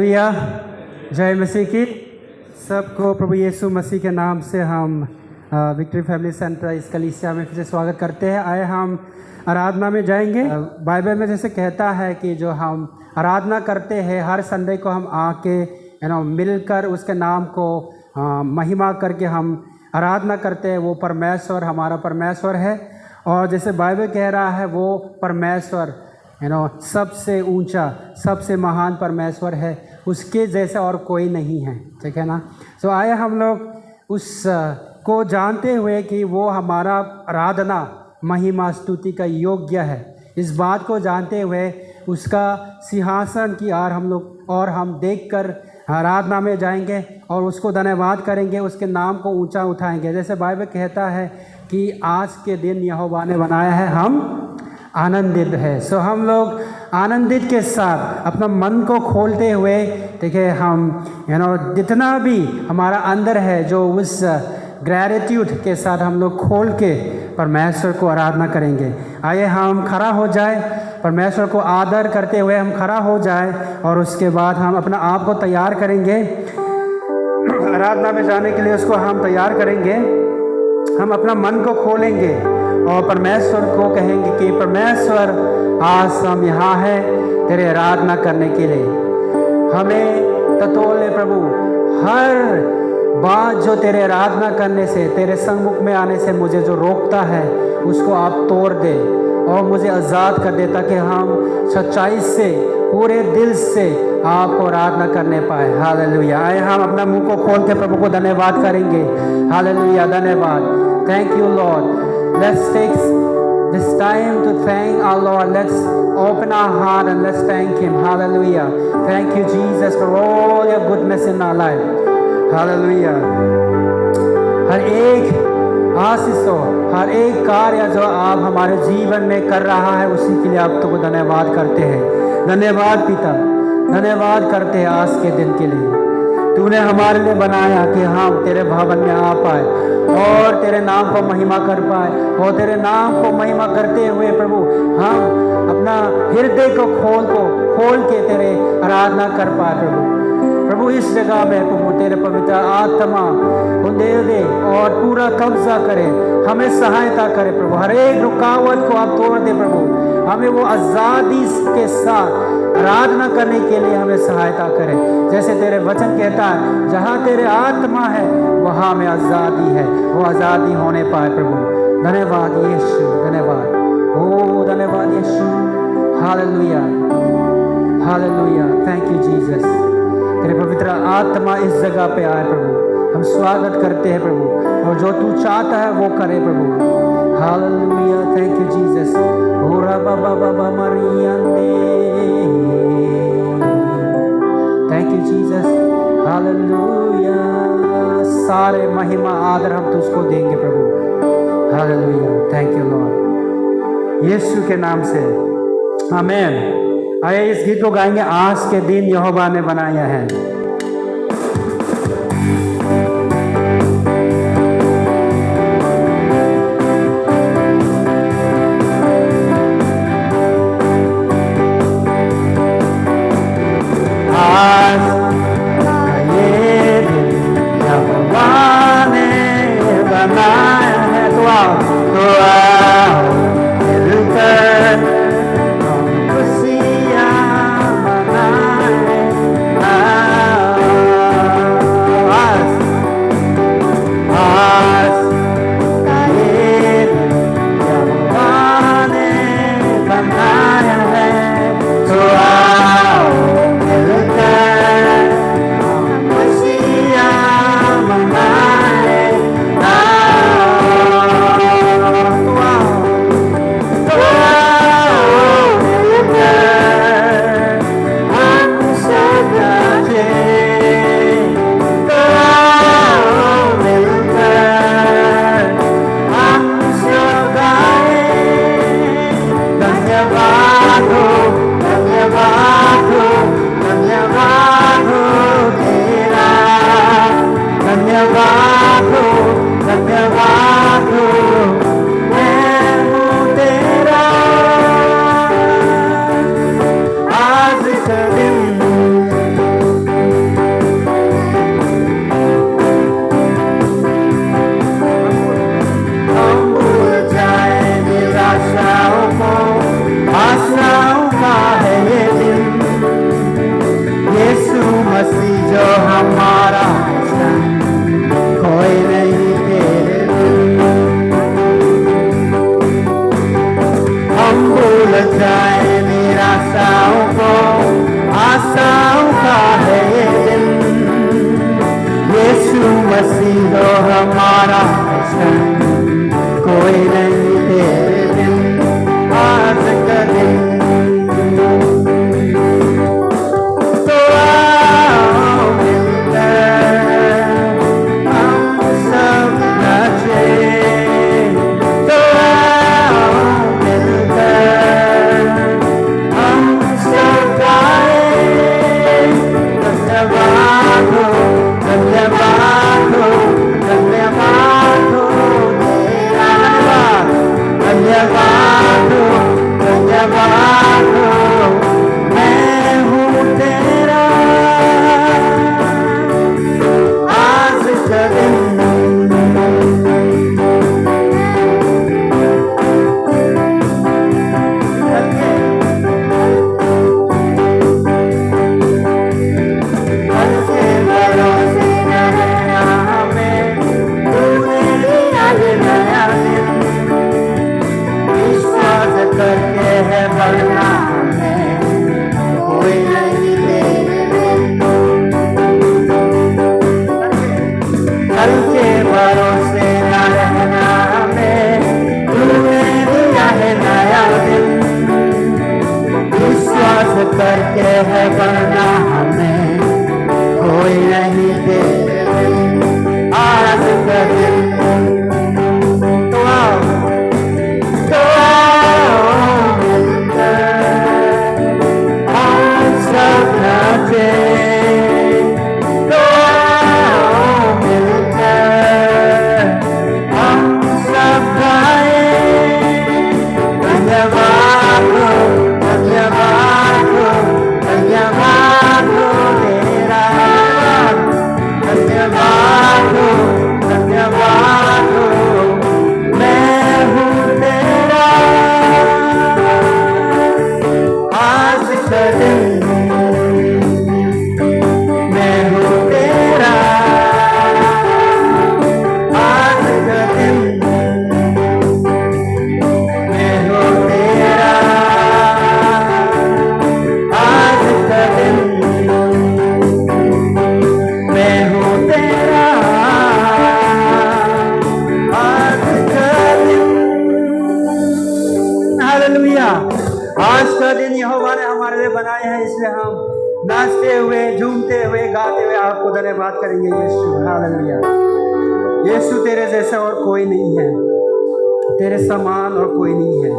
Hallelujah, जय मसीह की। सबको प्रभु यीशु मसीह के नाम से हम विक्ट्री फैमिली सेंटर इस कलीसिया में फिर से स्वागत करते हैं। आए हम आराधना में जाएंगे। बाइबल में जैसे कहता है कि जो हम आराधना करते हैं हर संडे को हम आके मिलकर उसके नाम को महिमा करके हम आराधना करते हैं। वो परमेश्वर हमारा परमेश्वर है और जैसे बाइबल कह रहा है वो परमेश्वर सबसे ऊंचा सबसे महान परमेश्वर है, उसके जैसा और कोई नहीं है, ठीक है ना। सो आए हम लोग उस को जानते हुए कि वो हमारा आराधना महिमा स्तुति का योग्य है, इस बात को जानते हुए उसका सिंहासन की और हम देखकर आराधना में जाएंगे और उसको धन्यवाद करेंगे, उसके नाम को ऊंचा उठाएंगे। जैसे बाइबल कहता है कि आज के दिन यहोवा ने बनाया है, हम आनंदित है। सो हम लोग आनंदित के साथ अपना मन को खोलते हुए, ठीक है, हम जितना भी हमारा अंदर है जो उस ग्रैटिट्यूड के साथ हम लोग खोल के परमेश्वर को आराधना करेंगे। आइए हम खड़ा हो जाए, परमेश्वर को आदर करते हुए हम खड़ा हो जाए और उसके बाद हम अपना आप को तैयार करेंगे आराधना में जाने के लिए। उसको हम तैयार करेंगे, हम अपना मन को खोलेंगे और परमेश्वर को कहेंगे कि परमेश्वर आज हम यहाँ हैं तेरे आराधना करने के लिए। हमें ततोले प्रभु, हर बात जो तेरे आराधना करने से, तेरे सम्मुख में आने से मुझे जो रोकता है उसको आप तोड़ दे और मुझे आज़ाद कर दे, ताकि हम सच्चाई से पूरे दिल से आपको आराधना करने पाए। हालेलुया। आए हम अपना मुंह को खोल के प्रभु को धन्यवाद करेंगे। हालेलुया, धन्यवाद। Thank you Lord. Let's take this time to thank our Lord. Let's open our heart and let's thank Him. Hallelujah. Thank you, Jesus, for all your goodness in our life. Hallelujah. हर एक आशीष हो, हर एक कार्य जो आप हमारे जीवन में कर रहा है उसी के लिए आप तो धन्यवाद करते हैं। धन्यवाद पिता, धन्यवाद करते हैं आज के दिन के लिए। तूने हमारे लिए बनाया कि हम तेरे भवन में आ पाए और तेरे नाम को महिमा कर पाए और तेरे नाम को महिमा करते हुए प्रभु हम अपना हृदय को खोल के तेरे आराधना कर पाए। प्रभु इस जगह में प्रभु तेरे पवित्र आत्मा दे और पूरा कब्जा करे, हमें सहायता करे प्रभु। हर एक रुकावट को आप तोड़ दे प्रभु, हमें वो आज़ादी के साथ आराधना करने के लिए हमें सहायता करे। जैसे तेरे वचन कहता है जहाँ तेरे आत्मा है वहाँ में आज़ादी है, वो आज़ादी होने पाए प्रभु। धन्यवाद यीशु, धन्यवाद, ओ धन्यवाद Yeshu. Hallelujah, hallelujah. Thank you Jesus. तेरे पवित्र आत्मा इस जगह पे आए प्रभु, हम स्वागत करते हैं प्रभु और जो तू चाहता है वो करे प्रभु। Hallelujah, thank you Jesus. ओरा बाबा बाबा मरियंदे, थैंक यू जीसस। हालेलुया, सारे महिमा आदर हम तुझको देंगे प्रभु। Hallelujah, thank you lord, Yeshu के नाम से आमीन। आइए इस गीत को गाएंगे, आज के दिन यहोवा ने बनाया है। Ah जाए निराशाओं को, आशाओं का है ये दिन। यीशु मसीह हो हमारा रक्षक, कोई नहीं तेरे बिन आज का दिन। तो आओ मिलकर हम सब नाचे, तो आओ मिलकर हम सब गाए। धन्यवाद हो, धन्यवाद हो, धन्यवाद हो तेरा, धन्यवाद हो, धन्यवाद हो, मैं हूँ तेरा आज का दिन। करके है बढ़ना हमें, कोई नहीं तेरे बिन। कल के भरोसे न रहना हमें, तूने दिया है नया दिन। विश्वास करके है बढ़ना हमें, कोई नहीं तेरे बिन आज का दिन। आज का दिन यहोवा ने हमारे लिए बनाए हैं, इसलिए हम नाचते हुए, झूमते हुए, गाते हुए आपको धन्यवाद करेंगे। यीशु, हालेलुया। यीशु तेरे जैसा और कोई नहीं है, तेरे समान और कोई नहीं है।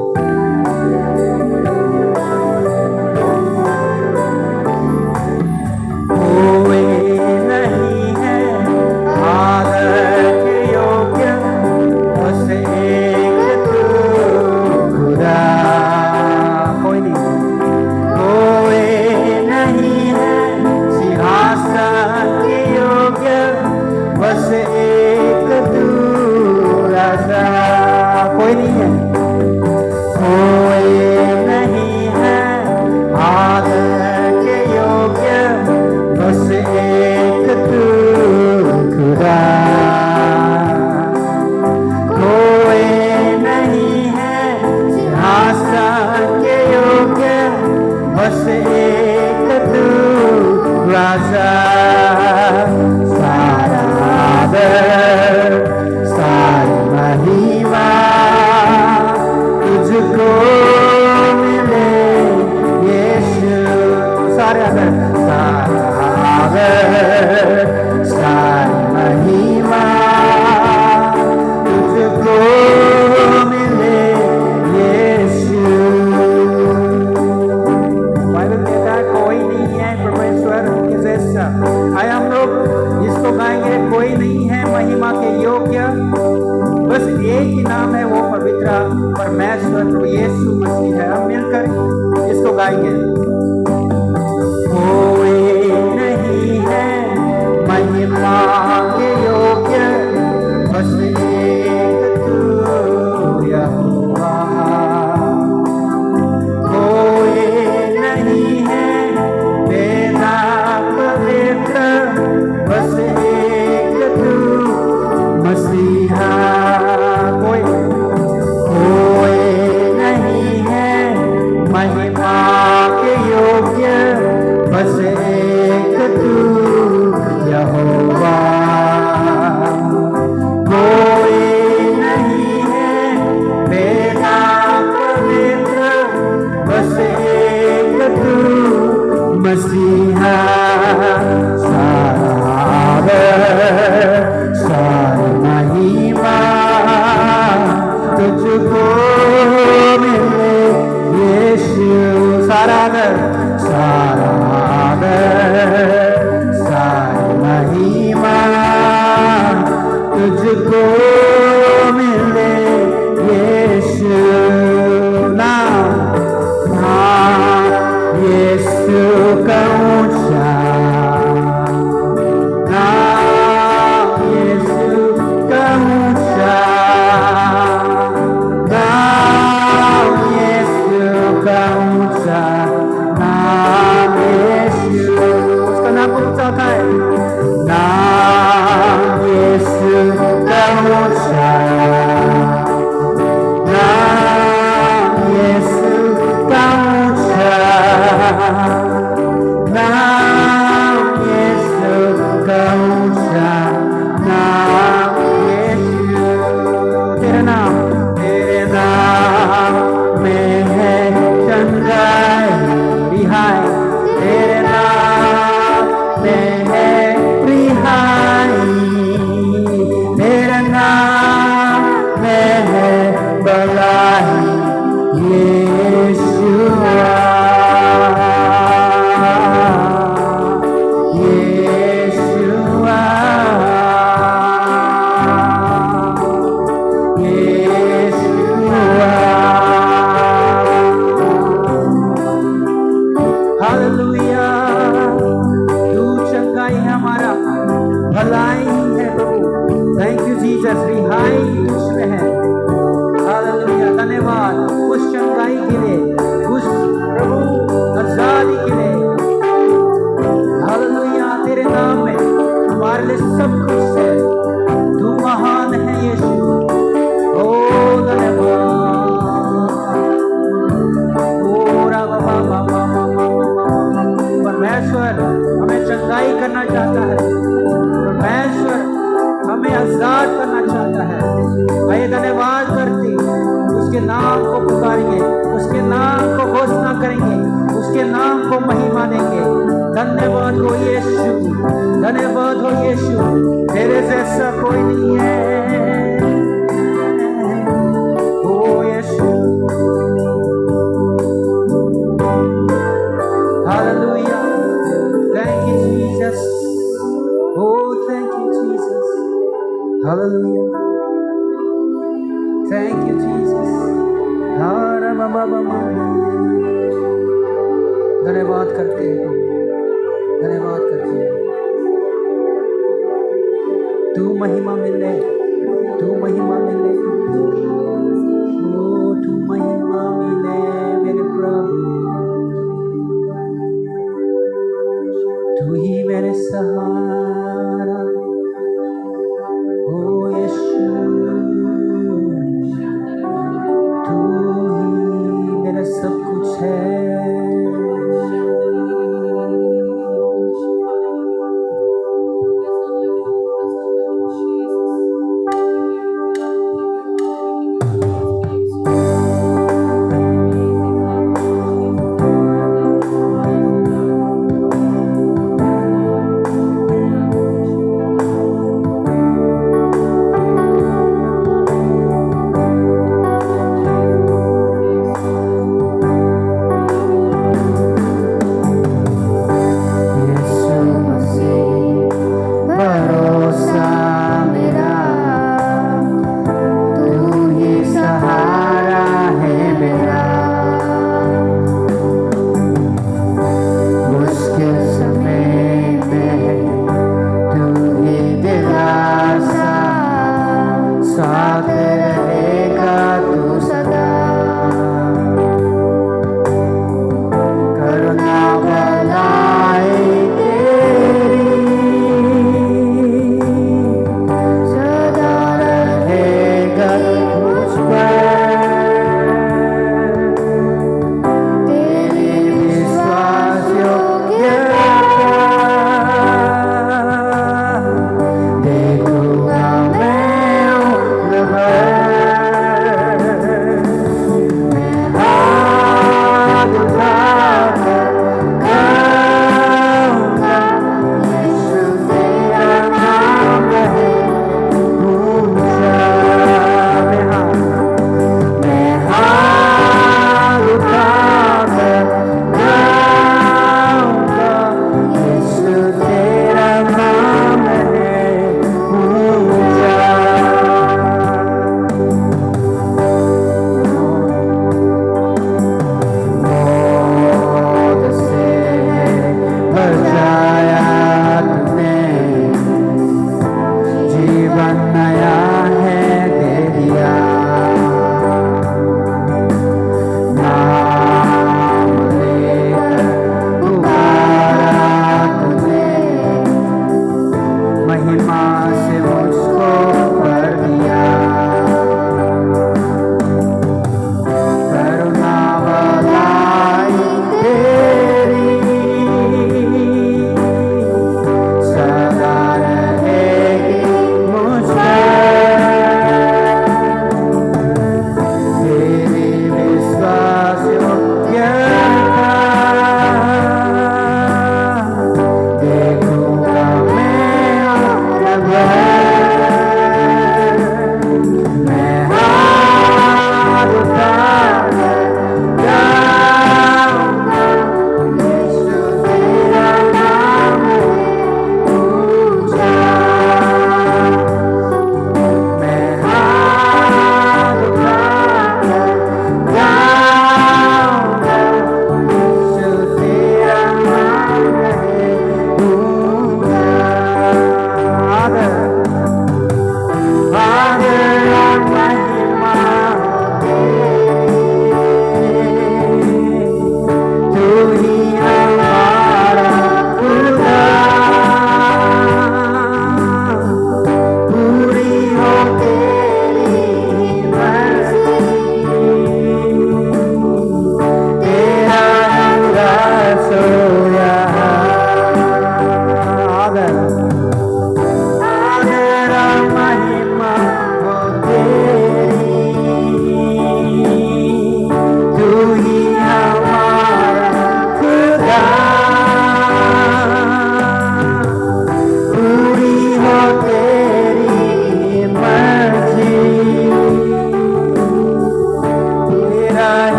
कोई नहीं है आदर के योग्य, बस एक तू खुदा। कोई नहीं है सिंहासन के योग्य, बस एक तू राजा। कोई नहीं है, कोई नहीं है आदर के योग्य, बस एक तू खुदा। कोई नहीं है सिंहासन के योग्य, बस एक तू राजा। सारा आदर, सारी महिमा तुझको मिले यीशु। सारे आदर, सारा आदर, सारी महिमा तुझको मिले यीशु। बाइबल कहता है कोई नहीं है परमेश्वर के जैसा। आए हम लोग इसको गाएंगे, कोई नहीं है महिमा के योग्य, बस एक ही नाम है, वो पवित्र परमेश्वर प्रभु यीशु मसीह है। हम मिलकर इसको गाएंगे। कोई नहीं है महिमा के योग्य, बस एक तू यहोवा। कोई नहीं है बेना पवित्र, बस एक तू मसीहा। कोई नहीं है मसीहा सारा आदर सारी महिमा तुझको मिले यीशु। सारा आदर सारी महिमा तुझको मिले यीशु। यीशु का ऊंचा नाम, यीशु का ऊंचा नाम, यीशु का ऊंचा नाम, यीशु। उसका नाम ऊंचा होता है। नाम यीशु का ऊंचा नाम, यीशु का ऊंचा नाम, यीशु का ऊंचा नाम, यीशु। तेरे नाम में है चंगाई रिहाई, तेरे नाम में है रिहाई, तेरे नाम में है भलाई यीशुआ। हालेलुया, तू चंगाई है हमारा, भलाई है प्रभु। थैंक यू जीसस, रिहाई उसमें है। हालेलुया, धन्यवाद उस चंगाई के लिए, उस प्रभु आजादी के लिए। हालेलुया, तेरे नाम में हमारे लिए सब कुछ है। तू महान है यीशु। ओ धन्यवाद। परमेश्वर हमें चंगाई करना चाहता है, परमेश्वर हमें आजाद करना चाहता है। आइए धन्यवाद करते उसके नाम को पुकारेंगे, उसके नाम को घोषणा करेंगे, उसके नाम को महिमा देंगे। धन्यवाद हो यीशु, धन्यवाद हो यीशु, तेरे जैसा कोई नहीं है। ओ यीशु, hallelujah, thank you Jesus, oh thank you Jesus, hallelujah, thank you Jesus, धन्यवाद करते हैं, धन्यवाद करते हैं। तू महिमा मिले, तू महिमा मिले, ओ तू महिमा मिले मेरे प्रभु। तू ही मेरे सहारा, ओ यीशु, तू ही मेरा सब कुछ है।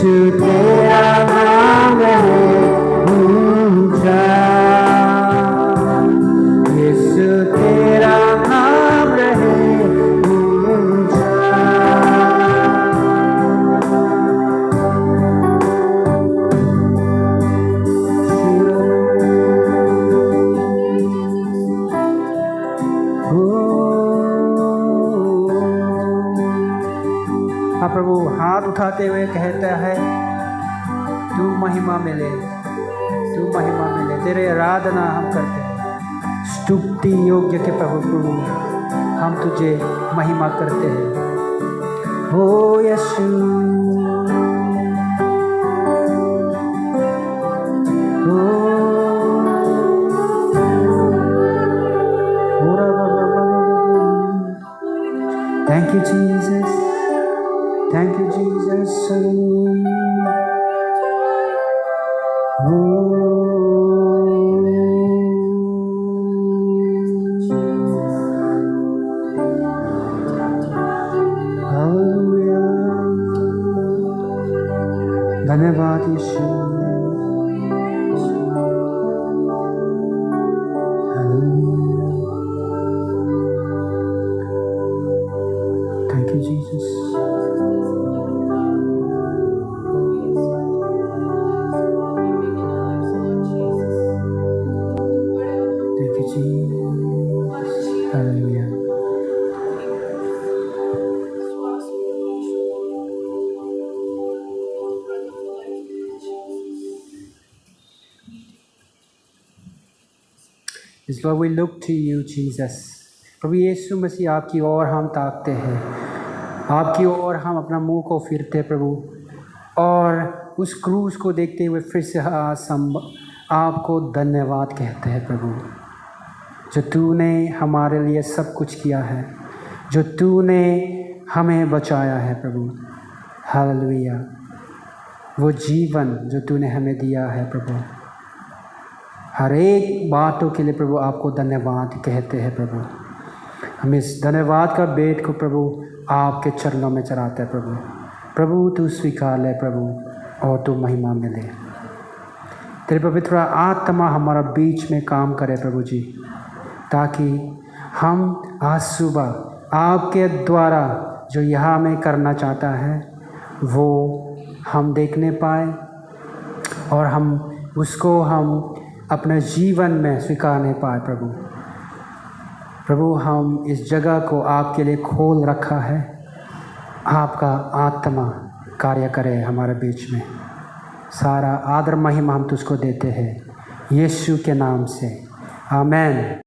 यीशु तेरा नाम रहे ऊंचा, यीशु तेरा नाम रहे ऊंचा। हाँ प्रभु, हाथ उठाते हुए कहता है तू महिमा मिले, तू महिमा मिले, तेरे आराधना हम करते हैं। स्तुति योग्य के प्रभु हम तुझे महिमा करते हैं। हो Yeshu, thank you Jesus, thank you Jesus. Hallelujah. धन्यवाद यीशु। Thank you Jesus. Hallelujah. Yes, Lord, we look to you, Jesus. प्रभु यीशु मसीह, आपकी ओर हम ताकते हैं, आपकी ओर हम अपना मुंह को फिरते हैं प्रभु, और उस क्रूस को देखते हुए फिर से आपको धन्यवाद कहते हैं प्रभु, जो तूने हमारे लिए सब कुछ किया है, जो तूने हमें बचाया है प्रभु। हालेलुया। वो जीवन जो तूने हमें दिया है प्रभु, हर एक बातों के लिए प्रभु आपको धन्यवाद कहते हैं प्रभु। हम इस धन्यवाद का बेट को प्रभु आपके चरणों में चढ़ाते हैं प्रभु। प्रभु तू स्वीकार ले प्रभु, और तू महिमा मिले। तेरे पवित्र आत्मा हमारा बीच में काम करे प्रभु जी, ताकि हम आज सुबह आपके द्वारा जो यहाँ में करना चाहता है वो हम देखने पाए, और हम उसको हम अपने जीवन में स्वीकारने पाए प्रभु। प्रभु हम इस जगह को आपके लिए खोल रखा है, आपका आत्मा कार्य करे हमारे बीच में। सारा आदर महिमा हम तुझको देते हैं यीशु के नाम से, आमेन।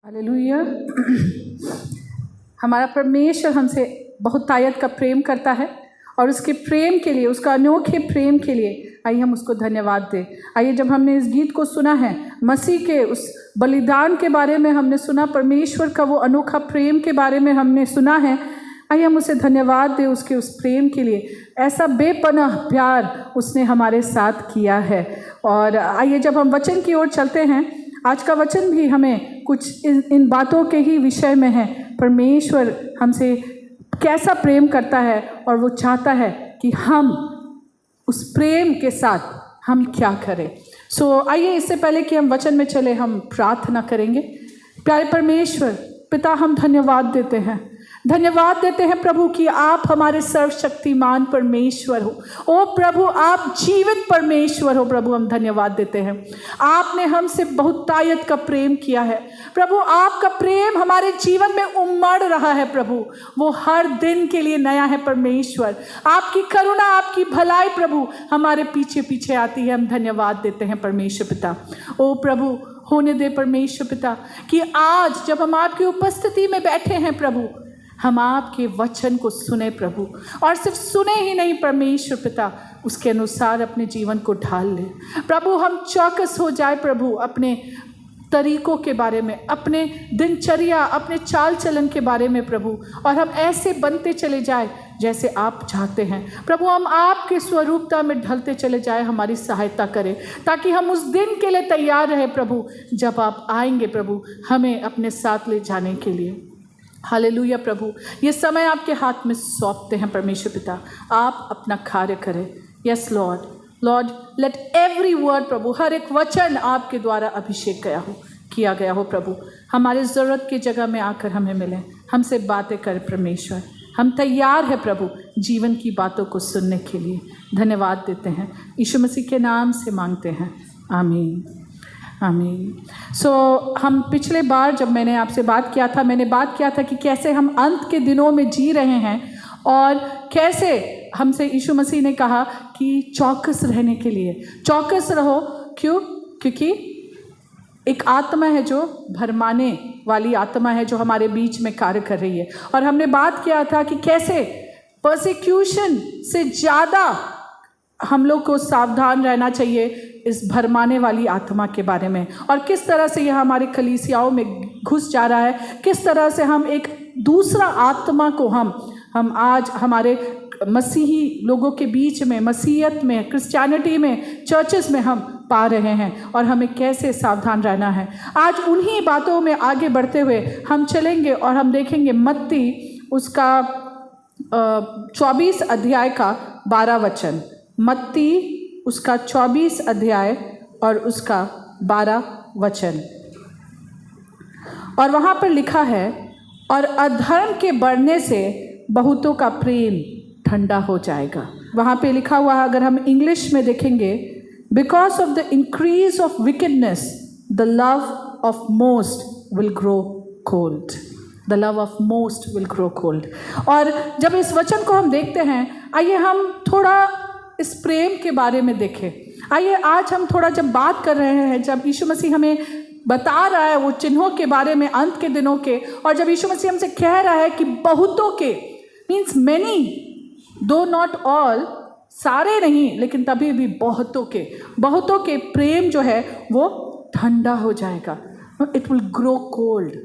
हालेलुया। हमारा परमेश्वर हमसे बहुत तायत का प्रेम करता है, और उसके प्रेम के लिए, उसका अनोखे प्रेम के लिए आइए हम उसको धन्यवाद दें। आइए, जब हमने इस गीत को सुना है, मसीह के उस बलिदान के बारे में हमने सुना, परमेश्वर का वो अनोखा प्रेम के बारे में हमने सुना है, आइए हम उसे धन्यवाद दें उसके उस प्रेम के लिए। ऐसा बेपनाह प्यार उसने हमारे साथ किया है। और आइए, जब हम वचन की ओर चलते हैं, आज का वचन भी हमें कुछ इन बातों के ही विषय में है। परमेश्वर हमसे कैसा प्रेम करता है, और वो चाहता है कि हम उस प्रेम के साथ हम क्या करें। आइए, इससे पहले कि हम वचन में चले, हम प्रार्थना करेंगे। प्यारे परमेश्वर पिता, हम धन्यवाद देते हैं, धन्यवाद देते हैं प्रभु कि आप हमारे सर्वशक्तिमान परमेश्वर हो। ओ प्रभु, आप जीवित परमेश्वर हो प्रभु, हम धन्यवाद देते हैं। आपने हमसे बहुत तायत का प्रेम किया है प्रभु। आपका प्रेम हमारे जीवन में उमड़ रहा है प्रभु, वो हर दिन के लिए नया है परमेश्वर। आपकी करुणा, आपकी भलाई प्रभु हमारे पीछे पीछे आती है। हम धन्यवाद देते हैं परमेश्वर पिता। ओ प्रभु, होने दे परमेश्वर पिता कि आज जब हम आपकी उपस्थिति में बैठे हैं प्रभु, हम आपके वचन को सुने प्रभु, और सिर्फ सुने ही नहीं परमेश्वर पिता, उसके अनुसार अपने जीवन को ढाल ले प्रभु। हम चौकस हो जाए प्रभु, अपने तरीकों के बारे में, अपने दिनचर्या, अपने चाल चलन के बारे में प्रभु, और हम ऐसे बनते चले जाए जैसे आप चाहते हैं प्रभु। हम आपके स्वरूपता में ढलते चले जाए, हमारी सहायता करें ताकि हम उस दिन के लिए तैयार रहे प्रभु जब आप आएंगे प्रभु हमें अपने साथ ले जाने के लिए। हालेलुया प्रभु, ये समय आपके हाथ में सौंपते हैं परमेश्वर पिता, आप अपना कार्य करें। Yes lord, lord let every word प्रभु, हर एक वचन आपके द्वारा अभिषेक किया गया हो प्रभु, हमारे ज़रूरत की जगह में आकर हमें मिले, हमसे बातें कर परमेश्वर। हम तैयार है प्रभु जीवन की बातों को सुनने के लिए। धन्यवाद देते हैं, यीशु मसीह के नाम से मांगते हैं, आमीन आमीन। हम पिछले बार जब मैंने आपसे बात किया था, मैंने बात किया था कि कैसे हम अंत के दिनों में जी रहे हैं और कैसे हमसे यीशु मसीह ने कहा कि चौकस रहने के लिए। चौकस रहो, क्यों? क्योंकि एक आत्मा है जो भरमाने वाली आत्मा है जो हमारे बीच में कार्य कर रही है। और हमने बात किया था कि कैसे परसिक्यूशन से ज़्यादा हम लोग को सावधान रहना चाहिए इस भरमाने वाली आत्मा के बारे में, और किस तरह से यह हमारे कलीसियाओं में घुस जा रहा है, किस तरह से हम एक दूसरा आत्मा को हम आज हमारे मसीही लोगों के बीच में, मसीहत में, क्रिश्चियनिटी में, चर्चेस में हम पा रहे हैं और हमें कैसे सावधान रहना है। आज उन्हीं बातों में आगे बढ़ते हुए हम चलेंगे और हम देखेंगे मत्ती उसका 24 अध्याय का 12 वचन। मत्ती उसका 24 अध्याय और उसका 12 वचन। और वहाँ पर लिखा है, और अधर्म के बढ़ने से बहुतों का प्रेम ठंडा हो जाएगा। वहाँ पे लिखा हुआ है, अगर हम इंग्लिश में देखेंगे, because of the increase of wickedness the love of most will grow cold. The love of most will grow cold. और जब इस वचन को हम देखते हैं, आइए हम थोड़ा इस प्रेम के बारे में देखें। आइए आज हम थोड़ा जब बात कर रहे हैं, जब यीशु मसीह हमें बता रहा है वो चिन्हों के बारे में अंत के दिनों के, और जब यीशु मसीह हमसे कह रहा है कि बहुतों के, मीन्स मैनी, दो नॉट ऑल, सारे नहीं लेकिन तभी भी बहुतों के प्रेम जो है वो ठंडा हो जाएगा, इट विल ग्रो कोल्ड।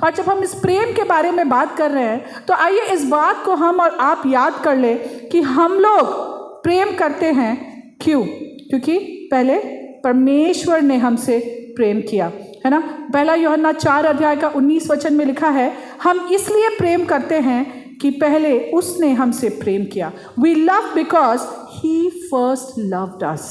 और जब हम इस प्रेम के बारे में बात कर रहे हैं तो आइए इस बात को हम और आप याद कर ले कि हम लोग प्रेम करते हैं क्यों? क्योंकि पहले परमेश्वर ने हमसे प्रेम किया, है ना। पहला यूहन्ना 4 अध्याय का 19 वचन में लिखा है, हम इसलिए प्रेम करते हैं कि पहले उसने हमसे प्रेम किया। We love because he first loved us.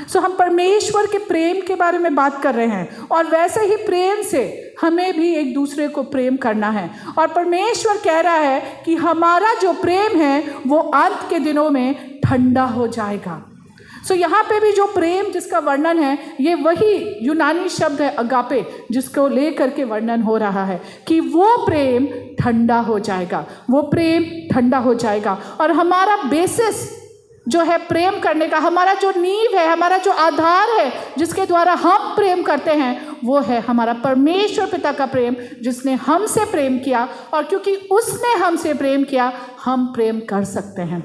So हम परमेश्वर के प्रेम के बारे में बात कर रहे हैं, और वैसे ही प्रेम से हमें भी एक दूसरे को प्रेम करना है। और परमेश्वर कह रहा है कि हमारा जो प्रेम है वो अंत के दिनों में ठंडा हो जाएगा। सो यहाँ पे भी जो प्रेम जिसका वर्णन है, ये वही यूनानी शब्द है अगापे, जिसको लेकर के वर्णन हो रहा है कि वो प्रेम ठंडा हो जाएगा, वो प्रेम ठंडा हो जाएगा। और हमारा बेसिस जो है प्रेम करने का, हमारा जो नींव है, हमारा जो आधार है जिसके द्वारा हम प्रेम करते हैं, वो है हमारा परमेश्वर पिता का प्रेम, जिसने हमसे प्रेम किया। और क्योंकि उसने हमसे प्रेम किया, हम प्रेम कर सकते हैं।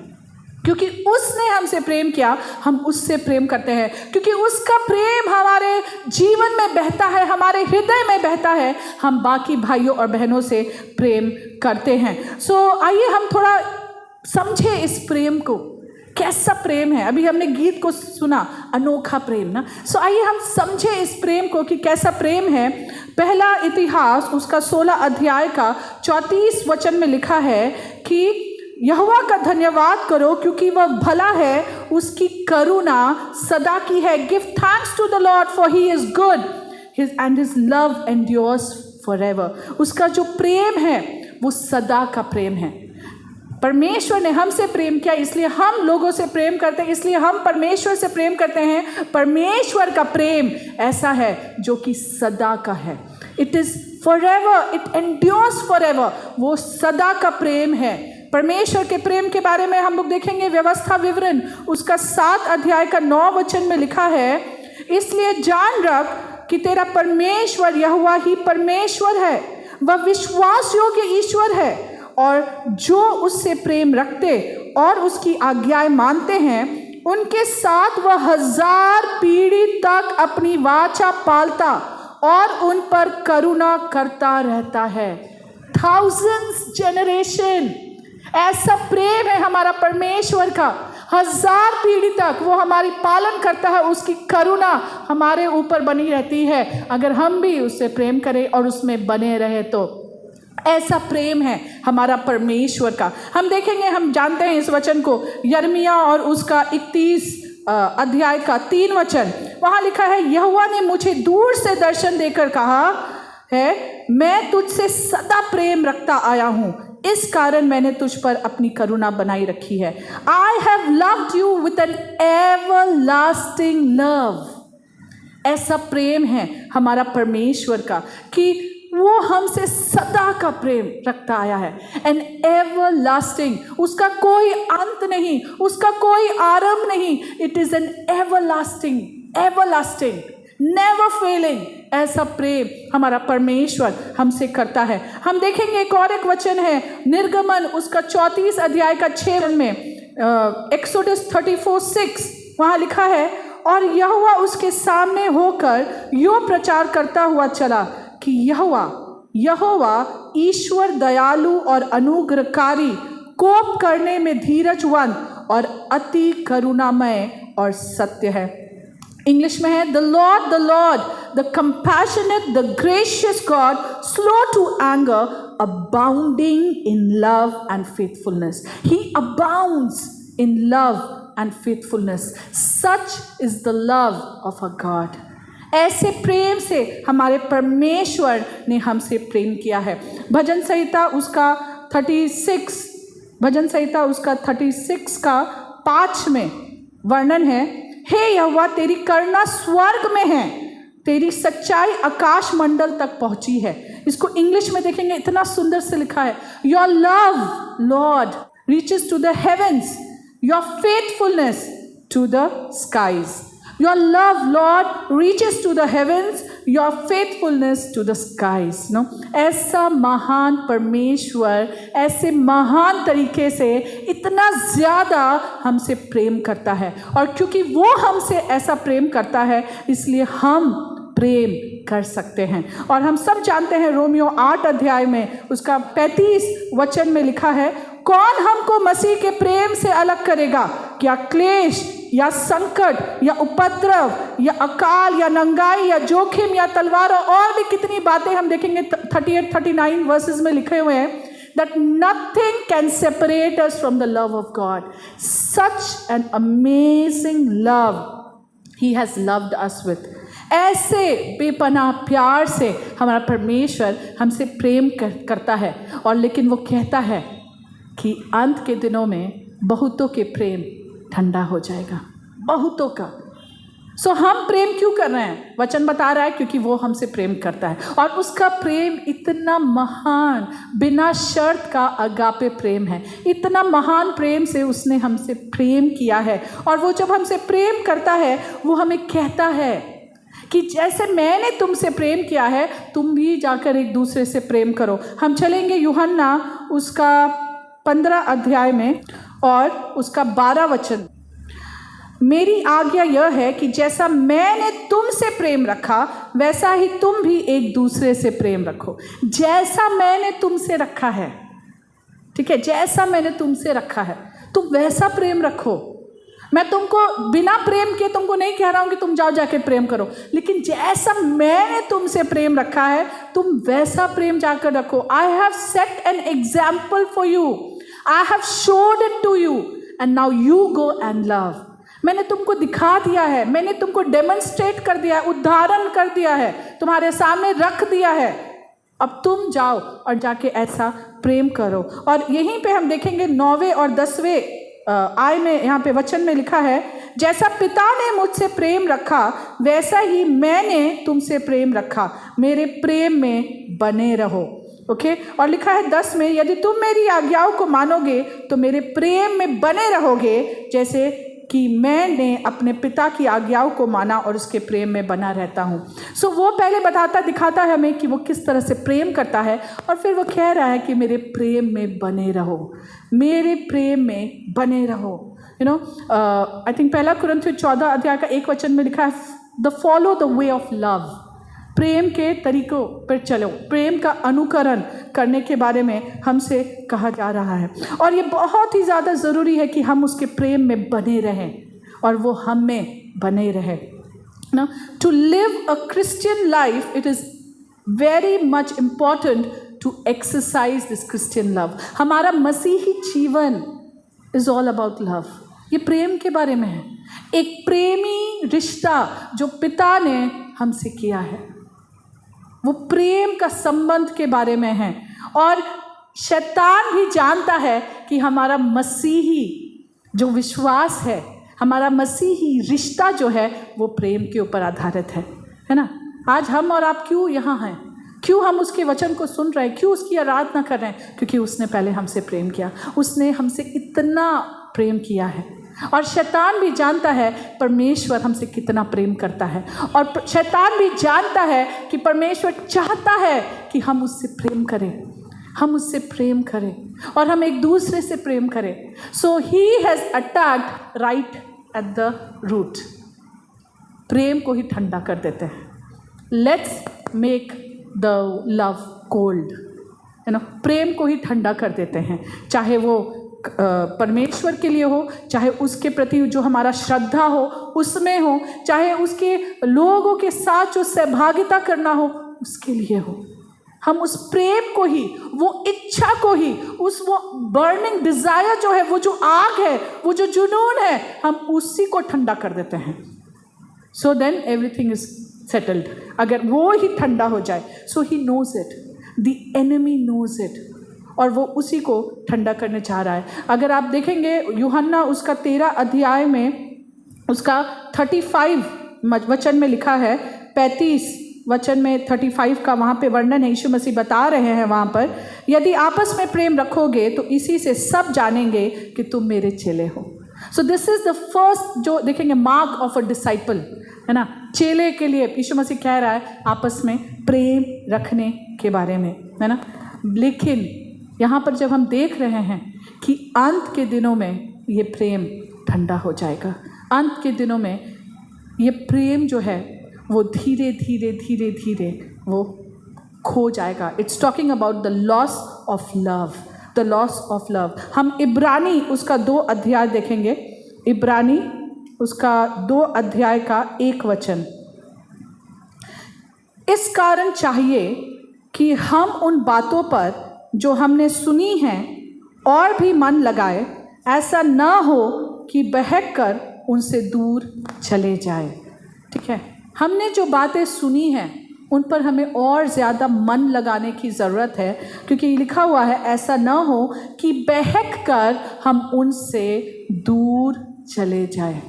क्योंकि उसने हमसे प्रेम किया, हम उससे प्रेम करते हैं। क्योंकि उसका प्रेम हमारे जीवन में बहता है, हमारे हृदय में बहता है, हम बाकी भाइयों और बहनों से प्रेम करते हैं। सो आइए हम थोड़ा समझे इस प्रेम को, कैसा प्रेम है। अभी हमने गीत को सुना, अनोखा प्रेम ना। सो आइए हम समझे इस प्रेम को कि कैसा प्रेम है। पहला इतिहास उसका 16 अध्याय का 34 वचन में लिखा है कि यहोवा का धन्यवाद करो क्योंकि वह भला है, उसकी करुणा सदा की है। Give thanks to the lord for he is good and his love endures forever. उसका जो प्रेम है वो सदा का प्रेम है। परमेश्वर ने हमसे प्रेम किया, इसलिए हम लोगों से प्रेम करते हैं, इसलिए हम परमेश्वर से प्रेम करते हैं। परमेश्वर का प्रेम ऐसा है जो कि सदा का है। It is forever, it endures forever. वो सदा का प्रेम है। परमेश्वर के प्रेम के बारे में हम लोग देखेंगे व्यवस्था विवरण उसका 7 अध्याय का 9 वचन में लिखा है, इसलिए जान रख कि तेरा परमेश्वर यहोवा ही परमेश्वर है, वह विश्वास योग्य ईश्वर है, और जो उससे प्रेम रखते और उसकी आज्ञाएं मानते हैं उनके साथ वह 1000 पीढ़ी तक अपनी वाचा पालता और उन पर करुणा करता रहता है। थाउजेंड्स जनरेशन, ऐसा प्रेम है हमारा परमेश्वर का, 1000 पीढ़ी तक वो हमारी पालन करता है, उसकी करुणा हमारे ऊपर बनी रहती है अगर हम भी उससे प्रेम करें और उसमें बने रहे तो। ऐसा प्रेम है हमारा परमेश्वर का। हम देखेंगे, हम जानते हैं इस वचन को, यिर्मयाह और उसका 31 अध्याय का 3 वचन, वहाँ लिखा है, यहोवा ने मुझे दूर से दर्शन देकर कहा है, मैं तुझसे सदा प्रेम रखता आया हूँ, इस कारण मैंने तुझ पर अपनी करुणा बनाई रखी है। I have loved you with an everlasting love. ऐसा प्रेम है हमारा परमेश्वर का कि वो हमसे सदा का प्रेम रखता आया है। एन एवरलास्टिंग, उसका कोई अंत नहीं, उसका कोई आरंभ नहीं। It is an everlasting, everlasting, never failing. ऐसा प्रेम हमारा परमेश्वर हमसे करता है। हम देखेंगे एक वचन है, निर्गमन उसका 34 अध्याय का 6 में, एक्सोडस 34:6, वहाँ लिखा है, और यहोवा उसके सामने होकर यूँ प्रचार करता हुआ चला कि यहोवा ईश्वर दयालु और अनुग्रहकारी, कोप करने में धीरजवंत और अति करुणामय और सत्य है। इंग्लिश में है, the lord the compassionate the gracious God, slow to anger, abounding in love and faithfulness. He abounds in love and faithfulness. Such is the love of a God. ऐसे प्रेम से हमारे परमेश्वर ने हमसे प्रेम किया है। भजन संहिता उसका 36 का 5 में वर्णन है, हे यहोवा तेरी करुणा स्वर्ग में है, तेरी सच्चाई आकाश मंडल तक पहुंची है। इसको इंग्लिश में देखेंगे, इतना सुंदर से लिखा है, your love lord reaches to the heavens, your faithfulness to the skies. Your love, Lord, reaches to the heavens, your faithfulness to the skies. No? ऐसा महान परमेश्वर ऐसे महान तरीके से इतना ज़्यादा हमसे प्रेम करता है, और क्योंकि वो हमसे ऐसा प्रेम करता है इसलिए हम प्रेम कर सकते हैं। और हम सब जानते हैं, रोमियो 8 अध्याय में उसका 35 वचन में लिखा है, कौन हमको मसीह के प्रेम से अलग करेगा? क्या क्लेश या संकट या उपद्रव या अकाल या नंगाई या जोखिम या तलवार, और भी कितनी बातें हम देखेंगे 38-39 वर्सेस में लिखे हुए हैं, that nothing can separate us from the love of God. Such an amazing love he has loved us with. ऐसे बेपनाह प्यार से हमारा परमेश्वर हमसे प्रेम करता है, और लेकिन वो कहता है कि अंत के दिनों में बहुतों के प्रेम ठंडा हो जाएगा, बहुतों का। सो हम प्रेम क्यों कर रहे हैं? वचन बता रहा है क्योंकि वो हमसे प्रेम करता है, और उसका प्रेम इतना महान, बिना शर्त का अगापे प्रेम है। इतना महान प्रेम से उसने हमसे प्रेम किया है, और वो जब हमसे प्रेम करता है वो हमें कहता है कि जैसे मैंने तुमसे प्रेम किया है तुम भी जाकर एक दूसरे से प्रेम करो। हम चलेंगे यूहन्ना उसका 15 अध्याय में और उसका 12 वचन। मेरी आज्ञा यह है कि जैसा मैंने तुमसे प्रेम रखा वैसा ही तुम भी एक दूसरे से प्रेम रखो। जैसा मैंने तुमसे रखा है, ठीक है, जैसा मैंने तुमसे रखा है तुम वैसा प्रेम रखो। मैं तुमको बिना प्रेम के तुमको नहीं कह रहा हूँ कि तुम जाओ जाके प्रेम करो, लेकिन जैसा मैंने तुमसे प्रेम रखा है तुम वैसा प्रेम जाकर रखो। I have set an example for you, I have showed it to you, and now you go and love. मैंने तुमको दिखा दिया है, मैंने तुमको डेमोन्स्ट्रेट कर दिया है, उदाहरण कर दिया है, तुम्हारे सामने रख दिया है। अब तुम जाओ और जाके ऐसा प्रेम करो। और यहीं पे हम देखेंगे 9वें और 10वें आय में, यहाँ पे वचन में लिखा है, जैसा पिता ने मुझसे प्रेम रखा वैसा ही मैंने तुमसे प्रेम रखा, मेरे प्रेम में बने रहो। ओके, और लिखा है 10 में, यदि तुम मेरी आज्ञाओं को मानोगे तो मेरे प्रेम में बने रहोगे, जैसे कि मैंने अपने पिता की आज्ञाओं को माना और उसके प्रेम में बना रहता हूँ। सो वो पहले बताता दिखाता है हमें कि वो किस तरह से प्रेम करता है, और फिर वो कह रहा है कि मेरे प्रेम में बने रहो, मेरे प्रेम में बने रहो। यू नो, आई थिंक 1 कुरिन्थियों 14 अध्याय का 1 वचन में लिखा है, the follow the way of love, प्रेम के तरीकों पर चलो, प्रेम का अनुकरण करने के बारे में हमसे कहा जा रहा है। और ये बहुत ही ज़्यादा ज़रूरी है कि हम उसके प्रेम में बने रहें और वो हम में बने रहे ना। To live a Christian life it is very much important to exercise this Christian love. हमारा मसीही जीवन इज़ ऑल अबाउट लव। ये प्रेम के बारे में है, एक प्रेमी रिश्ता जो पिता ने हमसे किया है, वो प्रेम का संबंध के बारे में है। और शैतान भी जानता है कि हमारा मसीही जो विश्वास है, हमारा मसीही रिश्ता जो है वो प्रेम के ऊपर आधारित है ना। आज हम और आप क्यों यहाँ हैं, क्यों हम उसके वचन को सुन रहे हैं, क्यों उसकी आराधना कर रहे हैं? क्योंकि उसने पहले हमसे प्रेम किया, उसने हमसे इतना प्रेम किया है। और शैतान भी जानता है परमेश्वर हमसे कितना प्रेम करता है, और शैतान भी जानता है कि परमेश्वर चाहता है कि हम उससे प्रेम करें, हम उससे प्रेम करें और हम एक दूसरे से प्रेम करें। So he has attacked right at the root. प्रेम को ही ठंडा कर देते हैं। Let's make the love cold, है ना। प्रेम को ही ठंडा कर देते हैं, चाहे वो परमेश्वर के लिए हो, चाहे उसके प्रति जो हमारा श्रद्धा हो उसमें हो, चाहे उसके लोगों के साथ जो सहभागिता करना हो उसके लिए हो। हम उस प्रेम को ही, वो इच्छा को ही, उस वो बर्निंग डिज़ायर जो है, वो जो आग है, वो जो जुनून है, हम उसी को ठंडा कर देते हैं। So then everything is settled. अगर वो ही ठंडा हो जाए, so he knows it, the enemy knows it, और वो उसी को ठंडा करने चाह रहा है। अगर आप देखेंगे यूहन्ना उसका 13 अध्याय में उसका 35 वचन में लिखा है, 35 वचन में 35 का वहाँ पे वर्णन है। यीशु मसीह बता रहे हैं वहाँ पर, यदि आपस में प्रेम रखोगे तो इसी से सब जानेंगे कि तुम मेरे चेले हो। So this is the first जो देखेंगे मार्क ऑफ अ डिसाइपल, है ना। चेले के लिए यीशु मसीह कह रहा है आपस में प्रेम रखने के बारे में, है ना। लेकिन यहाँ पर जब हम देख रहे हैं कि अंत के दिनों में ये प्रेम ठंडा हो जाएगा, अंत के दिनों में ये प्रेम जो है वो धीरे धीरे धीरे धीरे वो खो जाएगा। It's talking about the loss of love, the loss of love. हम इब्रानी उसका 2 अध्याय देखेंगे, इब्रानी उसका 2 अध्याय का 1 वचन। इस कारण चाहिए कि हम उन बातों पर जो हमने सुनी हैं और भी मन लगाए, ऐसा न हो कि बहक कर उनसे दूर चले जाए। ठीक है, हमने जो बातें सुनी हैं उन पर हमें और ज़्यादा मन लगाने की ज़रूरत है, क्योंकि लिखा हुआ है ऐसा न हो कि बहक कर हम उनसे दूर चले जाए।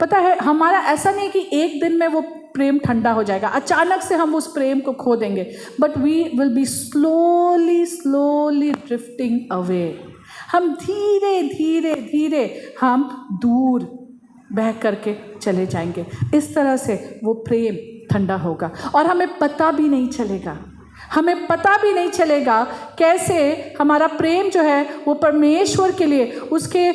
पता है, हमारा ऐसा नहीं कि एक दिन में वो प्रेम ठंडा हो जाएगा, अचानक से हम उस प्रेम को खो देंगे, but we will be slowly slowly drifting away. हम धीरे धीरे धीरे हम दूर बह करके चले जाएंगे। इस तरह से वो प्रेम ठंडा होगा और हमें पता भी नहीं चलेगा, हमें पता भी नहीं चलेगा कैसे हमारा प्रेम जो है वो परमेश्वर के लिए, उसके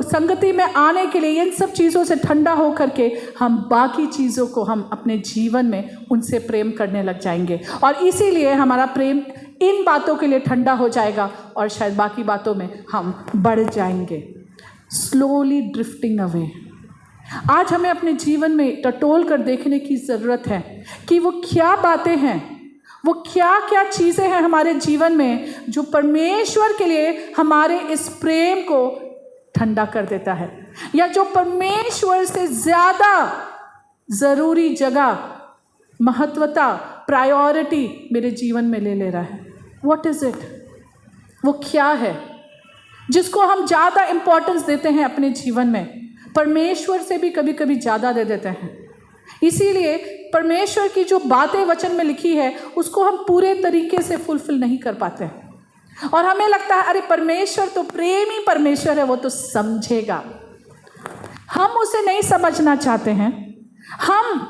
संगति में आने के लिए, इन सब चीज़ों से ठंडा हो करके हम बाकी चीज़ों को हम अपने जीवन में उनसे प्रेम करने लग जाएंगे, और इसीलिए हमारा प्रेम इन बातों के लिए ठंडा हो जाएगा और शायद बाकी बातों में हम बढ़ जाएंगे। Slowly drifting away. आज हमें अपने जीवन में टटोल कर देखने की ज़रूरत है कि वो क्या बातें हैं, वो क्या क्या चीज़ें हैं हमारे जीवन में जो परमेश्वर के लिए हमारे इस प्रेम को ठंडा कर देता है, या जो परमेश्वर से ज़्यादा ज़रूरी जगह, महत्वता, प्रायोरिटी मेरे जीवन में ले रहा है। What is it? वो क्या है जिसको हम ज़्यादा इम्पोर्टेंस देते हैं अपने जीवन में? परमेश्वर से भी कभी कभी ज़्यादा दे देते हैं। इसीलिए परमेश्वर की जो बातें वचन में लिखी है उसको हम पूरे तरीके से फुलफिल नहीं कर पाते हैं, और हमें लगता है अरे परमेश्वर तो प्रेमी परमेश्वर है, वो तो समझेगा। हम उसे नहीं समझना चाहते हैं, हम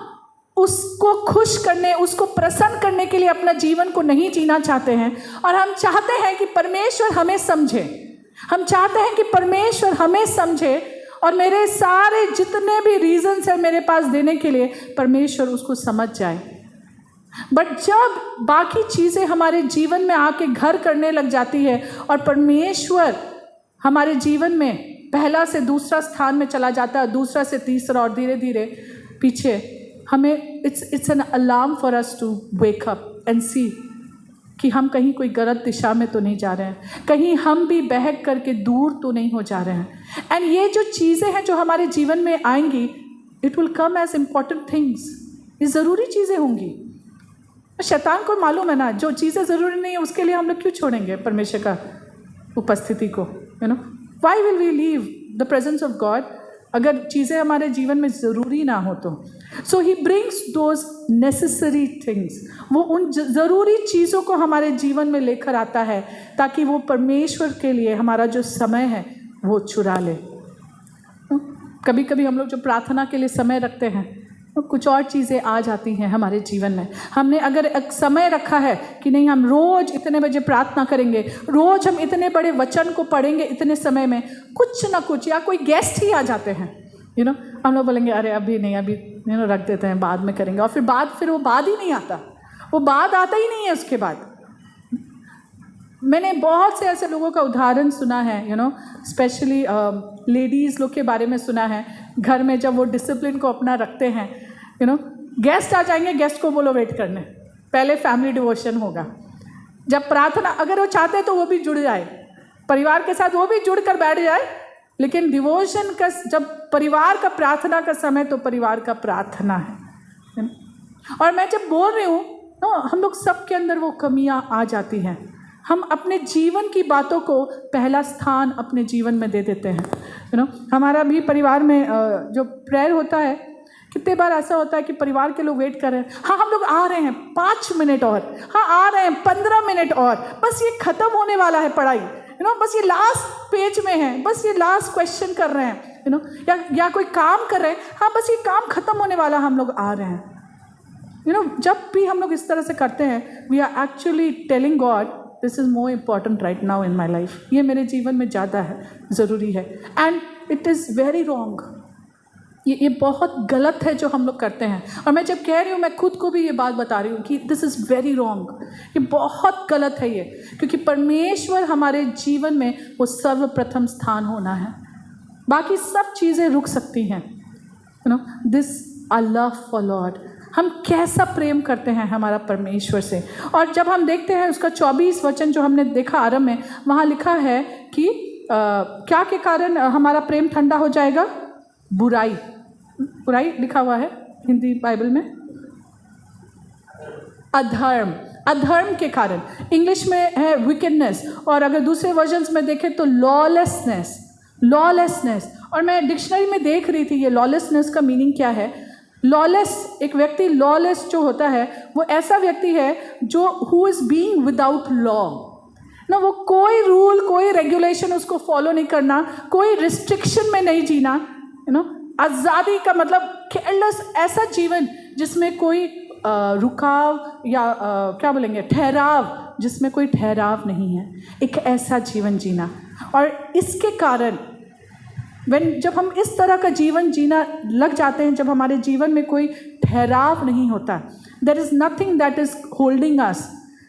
उसको खुश करने, उसको प्रसन्न करने के लिए अपना जीवन को नहीं जीना चाहते हैं, और हम चाहते हैं कि परमेश्वर हमें समझे, हम चाहते हैं कि परमेश्वर हमें समझे और मेरे सारे जितने भी रीजंस हैं मेरे पास देने के लिए, परमेश्वर उसको समझ जाए। बट जब बाकी चीज़ें हमारे जीवन में आके घर करने लग जाती है और परमेश्वर हमारे जीवन में पहला से दूसरा स्थान में चला जाता है, दूसरा से तीसरा, और धीरे धीरे पीछे, हमें it's an alarm for us to wake up and see कि हम कहीं कोई गलत दिशा में तो नहीं जा रहे हैं, कहीं हम भी बहक करके दूर तो नहीं हो जा रहे हैं। एंड ये जो चीज़ें हैं जो हमारे जीवन में आएंगी, it will come as important things, ये ज़रूरी चीज़ें होंगी। शैतान को मालूम है ना, जो चीज़ें ज़रूरी नहीं है उसके लिए हम लोग क्यों छोड़ेंगे परमेश्वर का उपस्थिति को, you know. Why will we leave the presence of God अगर चीज़ें हमारे जीवन में ज़रूरी ना हो तो। So he brings those necessary things, वो उन ज़रूरी चीज़ों को हमारे जीवन में लेकर आता है ताकि वो परमेश्वर के लिए हमारा जो समय है वो चुरा ले। कभी कभी हम लोग जो प्रार्थना के लिए समय रखते हैं, तो कुछ और चीज़ें आ जाती हैं हमारे जीवन में। हमने अगर एक समय रखा है कि नहीं, हम रोज़ इतने बजे प्रार्थना करेंगे, रोज़ हम इतने बड़े वचन को पढ़ेंगे इतने समय में, कुछ ना कुछ, या कोई गेस्ट ही आ जाते हैं, यू नो, हम लोग बोलेंगे अरे अभी नहीं, अभी यू नो रख देते हैं, बाद में करेंगे, और फिर वो बाद ही नहीं आता, वो बाद आता ही नहीं है उसके बाद। मैंने बहुत से ऐसे लोगों का उदाहरण सुना है, यू नो, स्पेशली लेडीज़ लोग के बारे में सुना है। घर में जब वो डिसिप्लिन को अपना रखते हैं, यू नो, गेस्ट आ जाएंगे, गेस्ट को बोलो वेट करने, पहले फैमिली डिवोशन होगा। जब प्रार्थना अगर वो चाहते हैं तो वो भी जुड़ जाए परिवार के साथ, वो भी जुड़ कर बैठ जाए, लेकिन डिवोशन का जब परिवार का प्रार्थना का समय, तो परिवार का प्रार्थना है। और मैं जब बोल रही हूँ तो हम लोग सबके अंदर वो कमियाँ आ जाती हैं, हम अपने जीवन की बातों को पहला स्थान अपने जीवन में दे देते हैं, यू नो। हमारा भी परिवार में जो प्रेयर होता है, कितने बार ऐसा होता है कि परिवार के लोग वेट कर रहे हैं, हाँ हम लोग आ रहे हैं 5 मिनट और, हाँ आ रहे हैं 15 मिनट और, बस ये ख़त्म होने वाला है पढ़ाई, यू नो, बस ये लास्ट पेज में है, बस ये लास्ट क्वेश्चन कर रहे हैं, यू नो, या कोई काम कर रहे हैं, हाँ बस ये काम ख़त्म होने वाला, हम लोग आ रहे हैं, यू नो। जब भी हम लोग इस तरह से करते हैं, we are actually telling God this is more important right now in my life, ये मेरे जीवन में ज़्यादा है, ज़रूरी है। And it is very wrong, ये बहुत गलत है जो हम लोग करते हैं। और मैं जब कह रही हूँ, मैं खुद को भी ये बात बता रही हूँ कि दिस इज़ वेरी रॉन्ग, ये बहुत गलत है ये, क्योंकि परमेश्वर हमारे जीवन में वो सर्वप्रथम स्थान होना है, बाकी सब चीज़ें रुक सकती हैं, you know. This I love for Lord, हम कैसा प्रेम करते हैं हमारा परमेश्वर से। और जब हम देखते हैं उसका 24 वचन जो हमने देखा आरंभ में, वहाँ लिखा है कि क्या के कारण हमारा प्रेम ठंडा हो जाएगा? बुराई लिखा हुआ है हिंदी बाइबल में, अधर्म के कारण, इंग्लिश में है विकेडनेस, और अगर दूसरे वर्जन्स में देखें तो लॉलेसनेस। और मैं डिक्शनरी में देख रही थी ये लॉलेसनेस का मीनिंग क्या है। लॉलेस, एक व्यक्ति लॉलेस जो होता है वो ऐसा व्यक्ति है जो who is being without law ना, वो कोई रूल कोई रेगुलेशन उसको फॉलो नहीं करना, कोई रिस्ट्रिक्शन में नहीं जीना, यू नो। आज़ादी का मतलब केयरलेस, ऐसा जीवन जिसमें कोई रुकाव या क्या बोलेंगे ठहराव, जिसमें कोई ठहराव नहीं है, एक ऐसा जीवन जीना। और इसके कारण जब हम इस तरह का जीवन जीना लग जाते हैं, जब हमारे जीवन में कोई ठहराव नहीं होता, there is nothing that is holding us,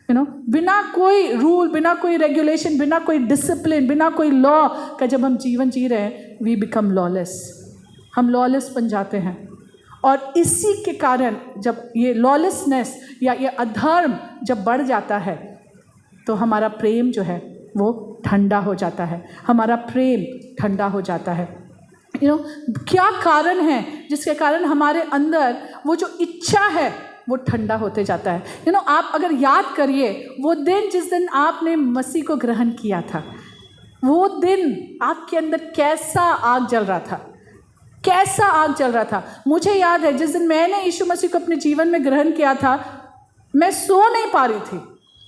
you know, बिना कोई रूल, बिना कोई रेगुलेशन, बिना कोई डिसिप्लिन, बिना कोई लॉ का जब हम जीवन जी रहे हैं, वी बिकम लॉलेस, हम लॉलेस बन जाते हैं। और इसी के कारण जब ये लॉलेसनेस या ये अधर्म जब बढ़ जाता है, तो हमारा प्रेम जो है वो ठंडा हो जाता है, हमारा प्रेम ठंडा हो जाता है, यू नो। क्या कारण है जिसके कारण हमारे अंदर वो जो इच्छा है वो ठंडा होते जाता है, यू नो। आप अगर याद करिए वो दिन जिस दिन आपने मसीह को ग्रहण किया था, वो दिन आपके अंदर कैसा आग जल रहा था, कैसा आग जल रहा था। मुझे याद है जिस दिन मैंने यीशु मसीह को अपने जीवन में ग्रहण किया था, मैं सो नहीं पा रही थी,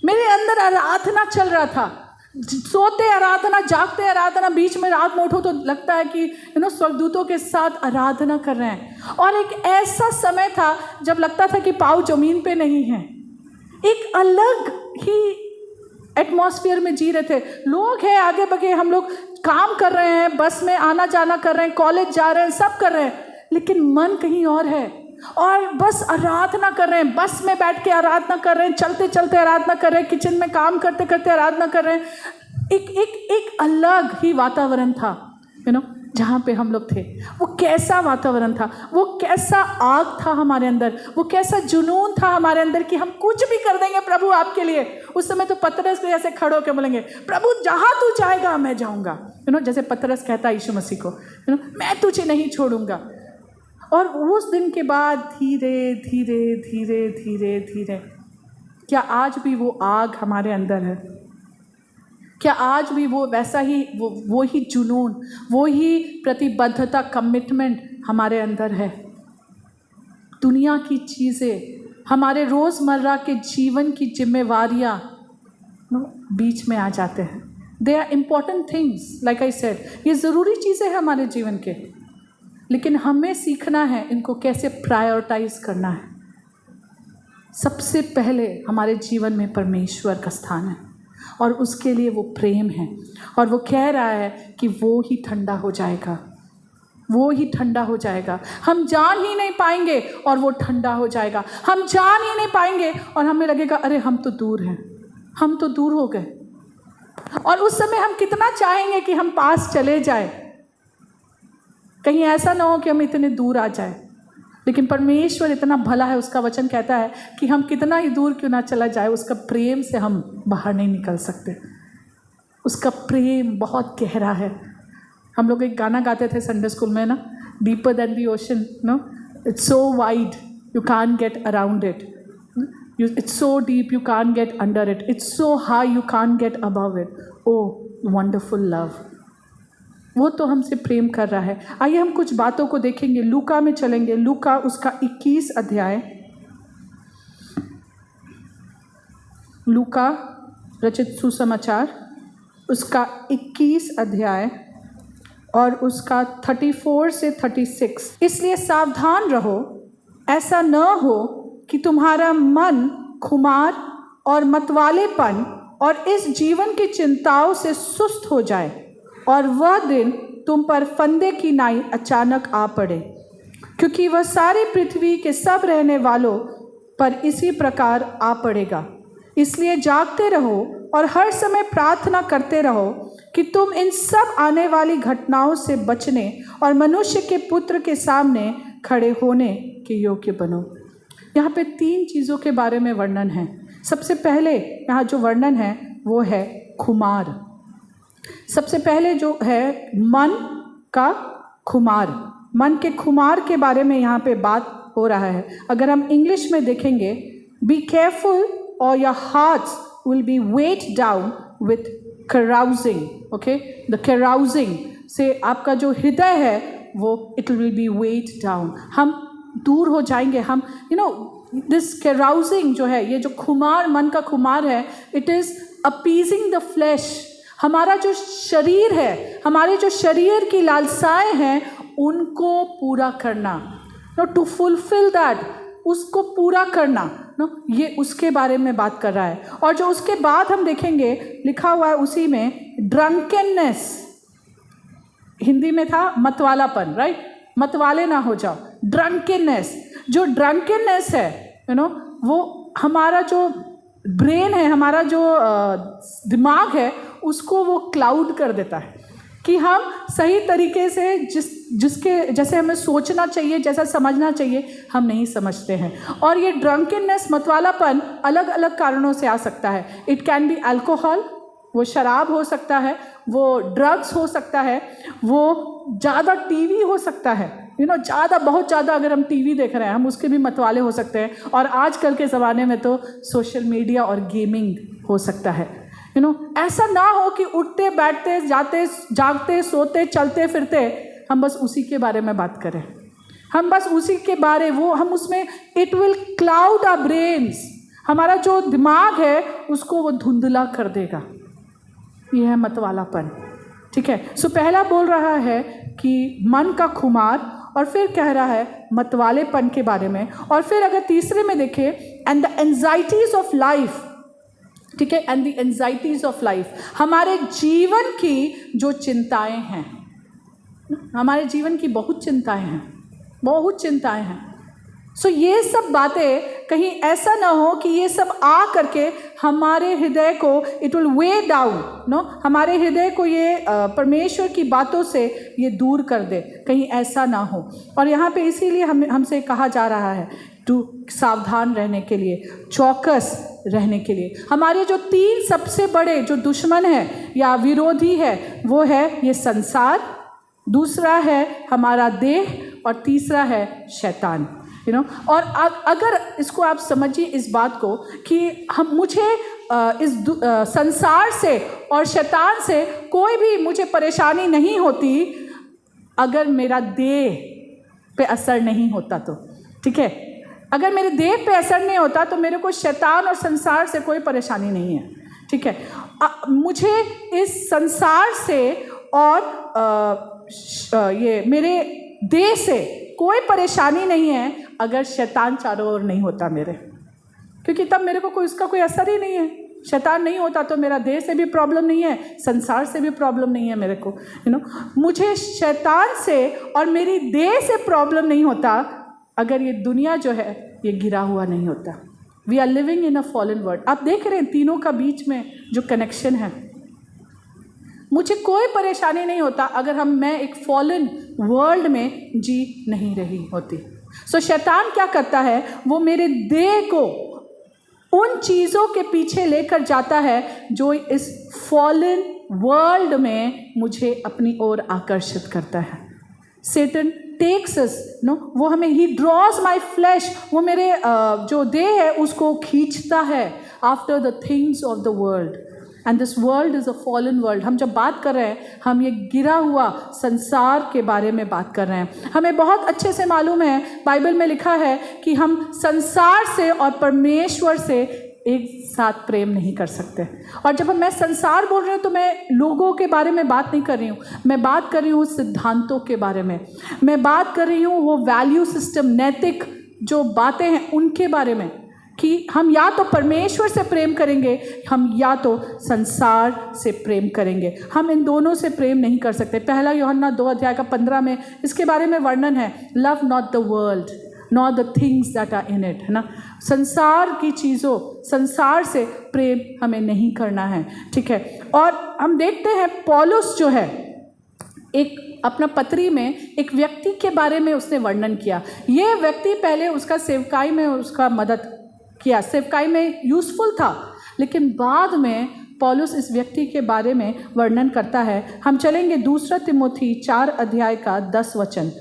मेरे अंदर आराधना चल रहा था, सोते आराधना, जागते आराधना, बीच में रात में उठो तो लगता है कि यू नो स्वर्गदूतों के साथ आराधना कर रहे हैं। और एक ऐसा समय था जब लगता था कि पाँव जमीन पे नहीं है, एक अलग ही एटमॉस्फेयर में जी रहे थे। लोग हैं आगे बगे, हम लोग काम कर रहे हैं, बस में आना जाना कर रहे हैं, कॉलेज जा रहे हैं, सब कर रहे हैं, लेकिन मन कहीं और है और बस आराधना कर रहे हैं, बस में बैठ के आराधना कर रहे हैं, चलते चलते आराधना कर रहे हैं, किचन में काम करते करते आराधना कर रहे हैं। एक अलग ही वातावरण था, जहाँ पे हम लोग थे। वो कैसा वातावरण था, वो कैसा आग था हमारे अंदर, वो कैसा जुनून था हमारे अंदर कि हम कुछ भी कर देंगे प्रभु आपके लिए। उस समय तो पतरस के जैसे खड़े होकर बोलेंगे, प्रभु जहाँ तू जाएगा मैं जाऊँगा। जैसे पतरस कहता है यीशु मसीह को, मैं तुझे नहीं छोड़ूंगा। और उस दिन के बाद धीरे धीरे धीरे धीरे धीरे, क्या आज भी वो आग हमारे अंदर है? क्या आज भी वो वैसा ही वो ही जुनून, वो ही प्रतिबद्धता, कमिटमेंट हमारे अंदर है? दुनिया की चीज़ें, हमारे रोज़मर्रा के जीवन की जिम्मेवारियाँ बीच में आ जाते हैं। They are important things, like I said, ये ज़रूरी चीज़ें हैं हमारे जीवन के, लेकिन हमें सीखना है इनको कैसे प्रायोरिटाइज करना है। सबसे पहले हमारे जीवन में परमेश्वर का स्थान है और उसके लिए वो प्रेम है, और वो कह रहा है कि वो ही ठंडा हो जाएगा, वो ही ठंडा हो जाएगा। हम जान ही नहीं पाएंगे और वो ठंडा हो जाएगा। हम जान ही नहीं पाएंगे और हमें लगेगा अरे हम तो दूर हैं, हम तो दूर हो गए। और उस समय हम कितना चाहेंगे कि हम पास चले जाए, कहीं ऐसा ना हो कि हम इतने दूर आ जाए। लेकिन परमेश्वर इतना भला है, उसका वचन कहता है कि हम कितना ही दूर क्यों ना चला जाए, उसका प्रेम से हम बाहर नहीं निकल सकते। उसका प्रेम बहुत गहरा है। हम लोग एक गाना गाते थे संडे स्कूल में ना, deeper than the ocean, it's so wide you can't get around it, it's so deep you can't get under it, it's so high you can't get above it, O wonderful love. वो तो हमसे प्रेम कर रहा है। आइए हम कुछ बातों को देखेंगे। लूका में चलेंगे, लूका उसका 21 अध्याय, लूका रचित सुसमाचार उसका 21 अध्याय और उसका 34 से 36। इसलिए सावधान रहो, ऐसा न हो कि तुम्हारा मन खुमार और मतवालेपन और इस जीवन की चिंताओं से सुस्त हो जाए और वह दिन तुम पर फंदे की नाई अचानक आ पड़े, क्योंकि वह सारी पृथ्वी के सब रहने वालों पर इसी प्रकार आ पड़ेगा। इसलिए जागते रहो और हर समय प्रार्थना करते रहो कि तुम इन सब आने वाली घटनाओं से बचने और मनुष्य के पुत्र के सामने खड़े होने के योग्य बनो। यहाँ पे 3 चीज़ों के बारे में वर्णन है। सबसे पहले यहाँ जो वर्णन है वो है खुमार। सबसे पहले जो है मन का खुमार, मन के खुमार के बारे में यहाँ पे बात हो रहा है। अगर हम इंग्लिश में देखेंगे, be careful or your hearts will be weighed down with carousing. Okay, the carousing से आपका जो हृदय है वो it will be weighed down. हम दूर हो जाएंगे। हम दिस कैराउजिंग जो है, ये जो खुमार, मन का खुमार है, it is appeasing the flash. हमारा जो शरीर है, हमारे जो शरीर की लालसाएं हैं, उनको पूरा करना, टू फुलफिल दैट, उसको पूरा करना, ये उसके बारे में बात कर रहा है। और जो उसके बाद हम देखेंगे लिखा हुआ है उसी में, ड्रंकेननेस, हिंदी में था मतवालापन, राइट, मतवाले ना हो जाओ। ड्रंकेननेस, जो ड्रंकेननेस है, वो हमारा जो ब्रेन है, हमारा जो दिमाग है, उसको वो क्लाउड कर देता है कि हम सही तरीके से जिसके जैसे हमें सोचना चाहिए, जैसा समझना चाहिए, हम नहीं समझते हैं। और ये ड्रंकेननेस, मतवालापन अलग अलग कारणों से आ सकता है। इट कैन बी अल्कोहल, वो शराब हो सकता है, वो ड्रग्स हो सकता है, वो ज़्यादा टीवी हो सकता है, बहुत ज़्यादा अगर हम टीवी देख रहे हैं, हम उसके भी मतवाले हो सकते हैं। और आजकल के ज़माने में तो सोशल मीडिया और गेमिंग हो सकता है। ऐसा ना हो कि उठते बैठते, जाते जागते, सोते, चलते फिरते हम बस उसी के बारे में बात करें, हम बस उसी के बारे, वो हम उसमें, it will cloud our brains, हमारा जो दिमाग है उसको वो धुंधला कर देगा। ये है मतवालापन, ठीक है। सो पहला बोल रहा है कि मन का खुमार, और फिर कह रहा है मतवालेपन के बारे में। और फिर अगर तीसरे में देखें, and the anxieties of life, ठीक है, and the anxieties of life, हमारे जीवन की जो चिंताएं हैं, हमारे जीवन की बहुत चिंताएं हैं, बहुत चिंताएं हैं। सो ये सब बातें कहीं ऐसा ना हो कि ये सब आ करके हमारे हृदय को it will weigh down, no, हमारे हृदय को ये परमेश्वर की बातों से ये दूर कर दे, कहीं ऐसा ना हो। और यहाँ पे इसीलिए हमसे कहा जा रहा है टू सावधान रहने के लिए, चौकस रहने के लिए। हमारे जो 3 सबसे बड़े जो दुश्मन है या विरोधी है वो है ये संसार, दूसरा है हमारा देह और तीसरा है शैतान, यू नो। और अगर इसको आप समझिए इस बात को कि मुझे इस संसार से और शैतान से कोई भी मुझे परेशानी नहीं होती अगर मेरा देह पे असर नहीं होता तो, ठीक है। अगर मेरे देह पे असर नहीं होता तो मेरे को शैतान और संसार से कोई परेशानी नहीं है, ठीक है। मुझे इस संसार से और ये मेरे देह से कोई परेशानी नहीं है अगर शैतान चारों ओर नहीं होता मेरे, क्योंकि तब मेरे को कोई उसका कोई असर ही नहीं है। शैतान नहीं होता तो मेरा देह से भी प्रॉब्लम नहीं है, संसार से भी प्रॉब्लम नहीं है मेरे को, यू नो। मुझे शैतान से और मेरी देह से प्रॉब्लम नहीं होता अगर ये दुनिया जो है ये गिरा हुआ नहीं होता। We are living in a fallen world. आप देख रहे हैं तीनों का बीच में जो कनेक्शन है। मुझे कोई परेशानी नहीं होता अगर मैं एक फॉलन वर्ल्ड में जी नहीं रही होती। सो शैतान क्या करता है, वो मेरे देह को उन चीज़ों के पीछे लेकर जाता है जो इस फॉलन वर्ल्ड में मुझे अपनी ओर आकर्षित करता है। सेटन टेक्स अस, नो, वो हमें ही ड्रॉज माई फ्लैश, वो मेरे जो देह है उसको खींचता है after the things of the world, and this world is a fallen world. हम जब बात कर रहे हैं हम ये गिरा हुआ संसार के बारे में बात कर रहे हैं। हमें बहुत अच्छे से मालूम है, बाइबल में लिखा है कि हम संसार से और परमेश्वर से एक साथ प्रेम नहीं कर सकते। और जब मैं संसार बोल रही हूँ तो मैं लोगों के बारे में बात नहीं कर रही हूँ, मैं बात कर रही हूँ सिद्धांतों के बारे में, मैं बात कर रही हूँ वो वैल्यू सिस्टम, नैतिक जो बातें हैं उनके बारे में, कि हम या तो परमेश्वर से प्रेम करेंगे, हम या तो संसार से प्रेम करेंगे। हम इन दोनों से प्रेम नहीं कर सकते। 1 यूहन्ना 2:15 में इसके बारे में वर्णन है, love not the world not the things that are in it, है ना। संसार की चीज़ों, संसार से प्रेम हमें नहीं करना है, ठीक है। और हम देखते हैं पौलुस जो है एक अपना पत्री में एक व्यक्ति के बारे में उसने वर्णन किया। ये व्यक्ति पहले उसका सेवकाई में उसका मदद किया, सेवकाई में यूज़फुल था, लेकिन बाद में पौलुस इस व्यक्ति के बारे में वर्णन करता है। हम चलेंगे 2 तिमोथी 4:10।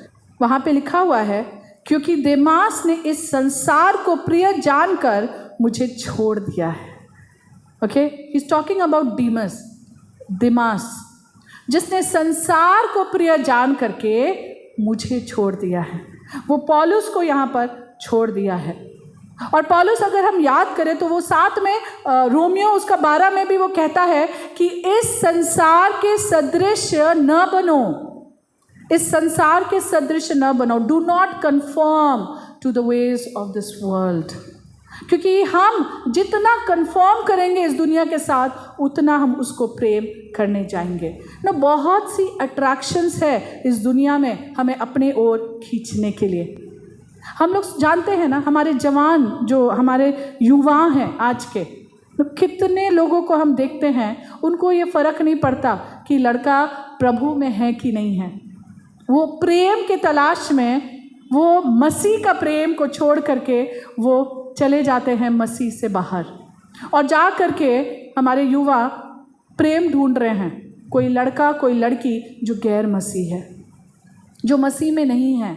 वहाँ पे लिखा हुआ है, क्योंकि देमास ने इस संसार को प्रिय जानकर मुझे छोड़ दिया है। Okay, he is talking about Demas, जिसने संसार को प्रिय जान करके मुझे छोड़ दिया है। वो पौलुस को यहाँ पर छोड़ दिया है। और पौलुस अगर हम याद करें तो वो साथ में रोमियो उसका 12 में भी वो कहता है कि इस संसार के सदृश न बनो, इस संसार के सदृश न बनो, do not conform to the ways of this world. क्योंकि हम जितना कन्फर्म करेंगे इस दुनिया के साथ उतना हम उसको प्रेम करने जाएंगे ना। बहुत सी अट्रैक्शंस है इस दुनिया में हमें अपने ओर खींचने के लिए। हम लोग जानते हैं ना, हमारे जवान जो हमारे युवा हैं आज के, तो कितने लोगों को हम देखते हैं उनको ये फ़र्क नहीं पड़ता कि लड़का प्रभु में है कि नहीं है। वो प्रेम के तलाश में, वो मसीह का प्रेम को छोड़ करके वो चले जाते हैं मसीह से बाहर, और जा करके हमारे युवा प्रेम ढूंढ रहे हैं। कोई लड़का कोई लड़की जो गैर मसीह है, जो मसीह में नहीं है,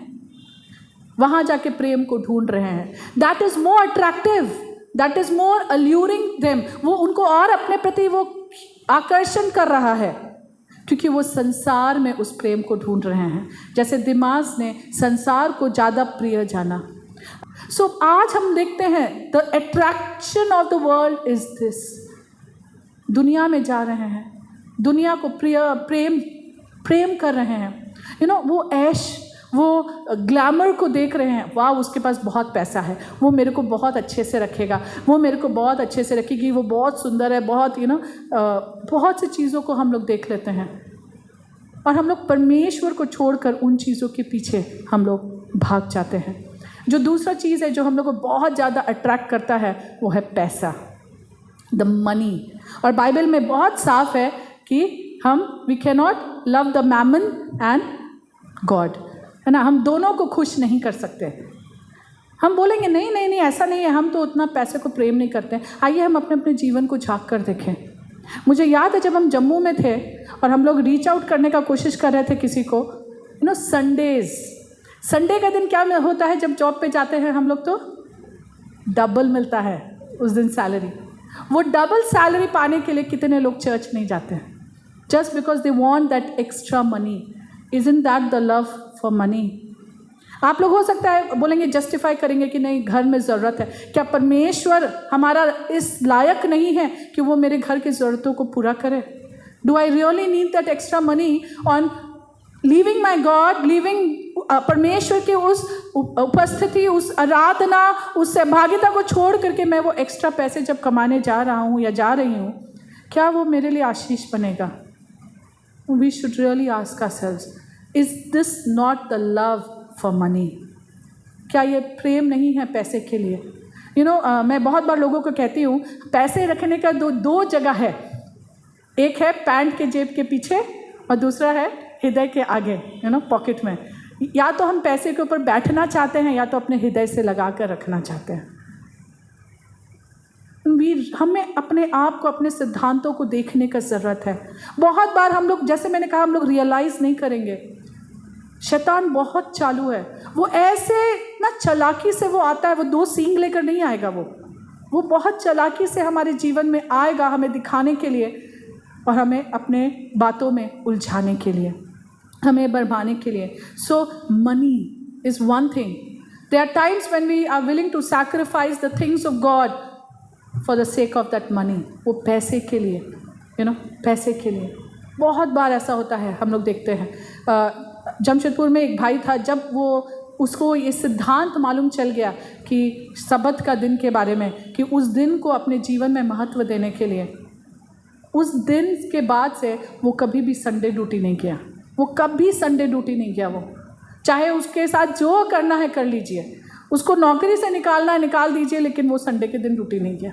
वहाँ जाके प्रेम को ढूंढ रहे हैं। That is more attractive, that is more alluring them. वो उनको और अपने प्रति वो आकर्षण कर रहा है, क्योंकि वो संसार में उस प्रेम को ढूंढ रहे हैं, जैसे दिमाग ने संसार को ज़्यादा प्रिय जाना। सो आज हम देखते हैं the attraction of the world is this. दुनिया में जा रहे हैं, दुनिया को प्रेम कर रहे हैं, यू नो। वो ऐश, वो ग्लैमर को देख रहे हैं, वाह उसके पास बहुत पैसा है, वो मेरे को बहुत अच्छे से रखेगा, वो मेरे को बहुत अच्छे से रखेगी, वो बहुत सुंदर है, बहुत बहुत सी चीज़ों को हम लोग देख लेते हैं और हम लोग परमेश्वर को छोड़कर उन चीज़ों के पीछे हम लोग भाग जाते हैं। जो दूसरा चीज़ है जो हम लोग को बहुत ज़्यादा अट्रैक्ट करता है वो है पैसा, द मनी। और बाइबल में बहुत साफ है कि we can not love the mammon and God, है ना। हम दोनों को खुश नहीं कर सकते। हम बोलेंगे नहीं नहीं नहीं ऐसा नहीं है, हम तो उतना पैसे को प्रेम नहीं करते। आइए हम अपने अपने जीवन को झांक कर देखें। मुझे याद है जब हम जम्मू में थे और हम लोग रीच आउट करने का कोशिश कर रहे थे किसी को, संडे का दिन क्या होता है, जब जॉब पे जाते हैं हम लोग तो डबल मिलता है उस दिन सैलरी। वो डबल सैलरी पाने के लिए कितने लोग चर्च नहीं जाते हैं, just because they want that extra money. Isn't that the love for money? आप लोग हो सकता है बोलेंगे, जस्टिफाई करेंगे कि नहीं घर में ज़रूरत है। क्या परमेश्वर हमारा इस लायक नहीं है कि वो मेरे घर की ज़रूरतों को पूरा करे? Do I really need that extra money on living my God, living परमेश्वर की उस उपस्थिति, उस आराधना, उस सहभागिता को छोड़ करके मैं वो एक्स्ट्रा पैसे जब कमाने जा रहा हूँ या जा रही हूँ, क्या वो मेरे लिए आशीष बनेगा? We should really ask ourselves, is this not the love for money? क्या ये प्रेम नहीं है पैसे के लिए? मैं बहुत बार लोगों को कहती हूँ, पैसे रखने का दो जगह है। एक है पैंट के जेब के पीछे और दूसरा है हृदय के आगे, पॉकेट में। या तो हम पैसे के ऊपर बैठना चाहते हैं या तो अपने हृदय से लगा कर रखना चाहते हैं। हमें अपने आप को, अपने सिद्धांतों को देखने का ज़रूरत है। बहुत बार हम लोग, जैसे मैंने कहा, हम लोग रियलाइज़ नहीं करेंगे। शैतान बहुत चालू है, वो ऐसे ना चालाकी से वो आता है, वो दो सींग लेकर नहीं आएगा, वो बहुत चालाकी से हमारे जीवन में आएगा, हमें दिखाने के लिए और हमें अपने बातों में उलझाने के लिए, हमें बर्बाने के लिए। So money is one thing. There are times when we are willing to sacrifice the things of God for the sake of that money. वो पैसे के लिए, पैसे के लिए बहुत बार ऐसा होता है, हम लोग देखते हैं। जमशेदपुर में एक भाई था, जब उसको ये सिद्धांत मालूम चल गया कि सबत का दिन के बारे में, कि उस दिन को अपने जीवन में महत्व देने के लिए, उस दिन के बाद से वो कभी भी संडे ड्यूटी नहीं किया। वो कभी संडे ड्यूटी नहीं किया। वो चाहे उसके साथ जो करना है कर लीजिए, उसको नौकरी से निकालना है निकाल दीजिए, लेकिन वो संडे के दिन ड्यूटी नहीं किया,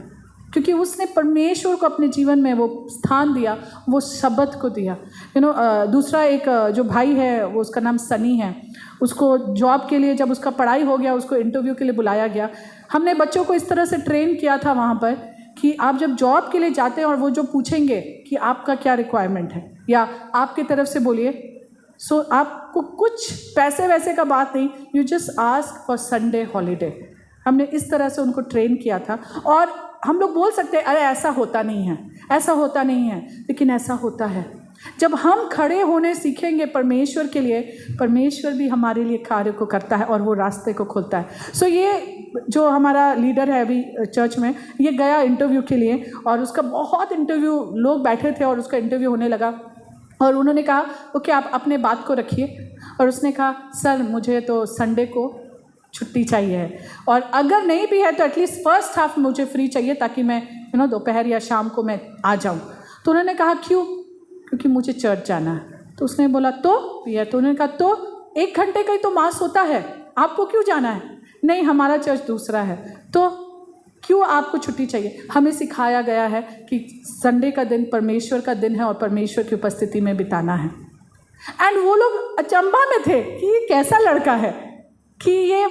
क्योंकि उसने परमेश्वर को अपने जीवन में वो स्थान दिया, वो शब्द को दिया। दूसरा एक जो भाई है, वो उसका नाम सनी है, उसको जॉब के लिए, जब उसका पढ़ाई हो गया, उसको इंटरव्यू के लिए बुलाया गया। हमने बच्चों को इस तरह से ट्रेन किया था वहाँ पर कि आप जब जॉब के लिए जाते हैं और वो जो पूछेंगे कि आपका क्या रिक्वायरमेंट है या आपकी तरफ से बोलिए, सो आपको कुछ पैसे वैसे का बात नहीं, you just ask for Sunday holiday. हमने इस तरह से उनको ट्रेन किया था। और हम लोग बोल सकते हैं अरे ऐसा होता नहीं है, ऐसा होता नहीं है, लेकिन ऐसा होता है। जब हम खड़े होने सीखेंगे परमेश्वर के लिए, परमेश्वर भी हमारे लिए कार्य को करता है और वो रास्ते को खोलता है। सो ये जो हमारा लीडर है अभी चर्च में, ये गया इंटरव्यू के लिए और उसका बहुत इंटरव्यू, लोग बैठे थे और उसका इंटरव्यू होने लगा और उन्होंने कहा ओके आप अपने बात को रखिए। और उसने कहा सर मुझे तो संडे को छुट्टी चाहिए है, और अगर नहीं भी है तो एटलीस्ट फर्स्ट हाफ मुझे फ्री चाहिए ताकि मैं दोपहर या शाम को मैं आ जाऊँ। तो उन्होंने कहा क्यों? क्योंकि मुझे चर्च जाना है। तो उसने बोला तो भैया, तो उन्होंने कहा तो 1 घंटे का ही तो मास होता है, आपको क्यों जाना है? नहीं हमारा चर्च दूसरा है। तो क्यों आपको छुट्टी चाहिए? हमें सिखाया गया है कि संडे का दिन परमेश्वर का दिन है और परमेश्वर की उपस्थिति में बिताना है। एंड वो लोग अचंभा में थे कि ये कैसा लड़का है कि ये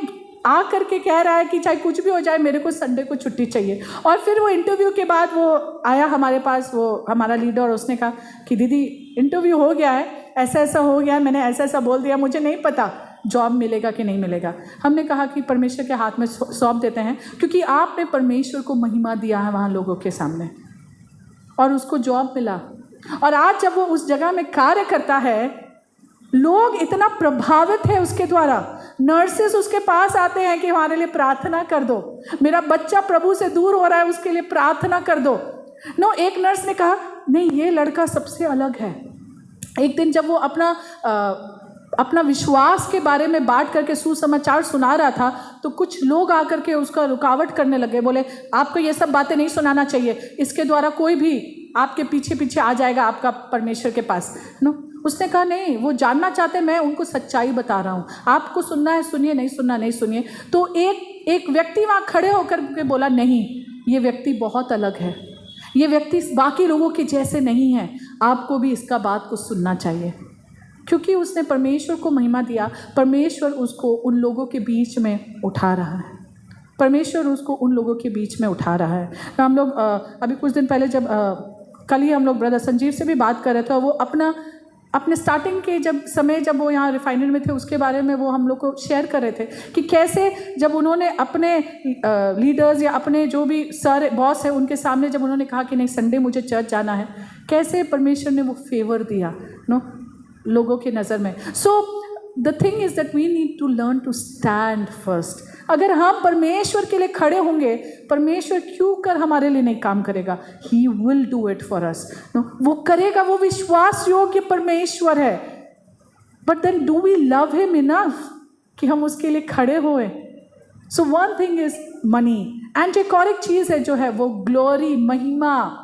आ करके कह रहा है कि चाहे कुछ भी हो जाए मेरे को संडे को छुट्टी चाहिए। और फिर वो इंटरव्यू के बाद वो आया हमारे पास, वो हमारा लीडर, और उसने कहा कि दीदी इंटरव्यू हो गया है, ऐसा ऐसा हो गया है, मैंने ऐसा ऐसा बोल दिया, मुझे नहीं पता जॉब मिलेगा कि नहीं मिलेगा। हमने कहा कि परमेश्वर के हाथ में सौंप देते हैं, क्योंकि आपने परमेश्वर को महिमा दिया है वहाँ लोगों के सामने और उसको जॉब मिला। और आज जब वो उस जगह में कार्य करता है, लोग इतना प्रभावित है उसके द्वारा। नर्सेस उसके पास आते हैं कि हमारे लिए प्रार्थना कर दो, मेरा बच्चा प्रभु से दूर हो रहा है, उसके लिए प्रार्थना कर दो। एक नर्स ने कहा नहीं ये लड़का सबसे अलग है। एक दिन जब वो अपना अपना विश्वास के बारे में बांट करके सुसमाचार सुना रहा था, तो कुछ लोग आकर के उसका रुकावट करने लगे, बोले आपको ये सब बातें नहीं सुनाना चाहिए, इसके द्वारा कोई भी आपके पीछे पीछे आ जाएगा आपका परमेश्वर के पास, नो। उसने कहा नहीं, वो जानना चाहते, मैं उनको सच्चाई बता रहा हूँ, आपको सुनना है सुनिए, नहीं सुनना नहीं सुनिए। तो एक व्यक्ति वहाँ खड़े होकर के बोला नहीं, ये व्यक्ति बहुत अलग है, ये व्यक्ति बाकी लोगों के जैसे नहीं है, आपको भी इसका बात को सुनना चाहिए। क्योंकि उसने परमेश्वर को महिमा दिया, परमेश्वर उसको उन लोगों के बीच में उठा रहा है, परमेश्वर उसको उन लोगों के बीच में उठा रहा है। तो हम लोग अभी कुछ दिन पहले जब कल ही हम लोग ब्रदर संजीव से भी बात कर रहे थे, वो अपने स्टार्टिंग के जब वो यहाँ रिफाइनरी में थे उसके बारे में वो हम लोग को शेयर कर रहे थे कि कैसे जब उन्होंने अपने लीडर्स या अपने जो भी सर बॉस है उनके सामने जब उन्होंने कहा कि नहीं संडे मुझे चर्च जाना है, कैसे परमेश्वर ने वो फेवर दिया नो लोगों के नज़र में। So the thing is that we need to learn to stand first. अगर हम परमेश्वर के लिए खड़े होंगे, परमेश्वर क्यों कर हमारे लिए नहीं काम करेगा? He will do it for us, no, वो करेगा, वो विश्वास योग्य परमेश्वर है। But then do we love him enough कि हम उसके लिए खड़े होए? So one thing is money, and एक और एक चीज़ है जो है वो ग्लोरी, महिमा।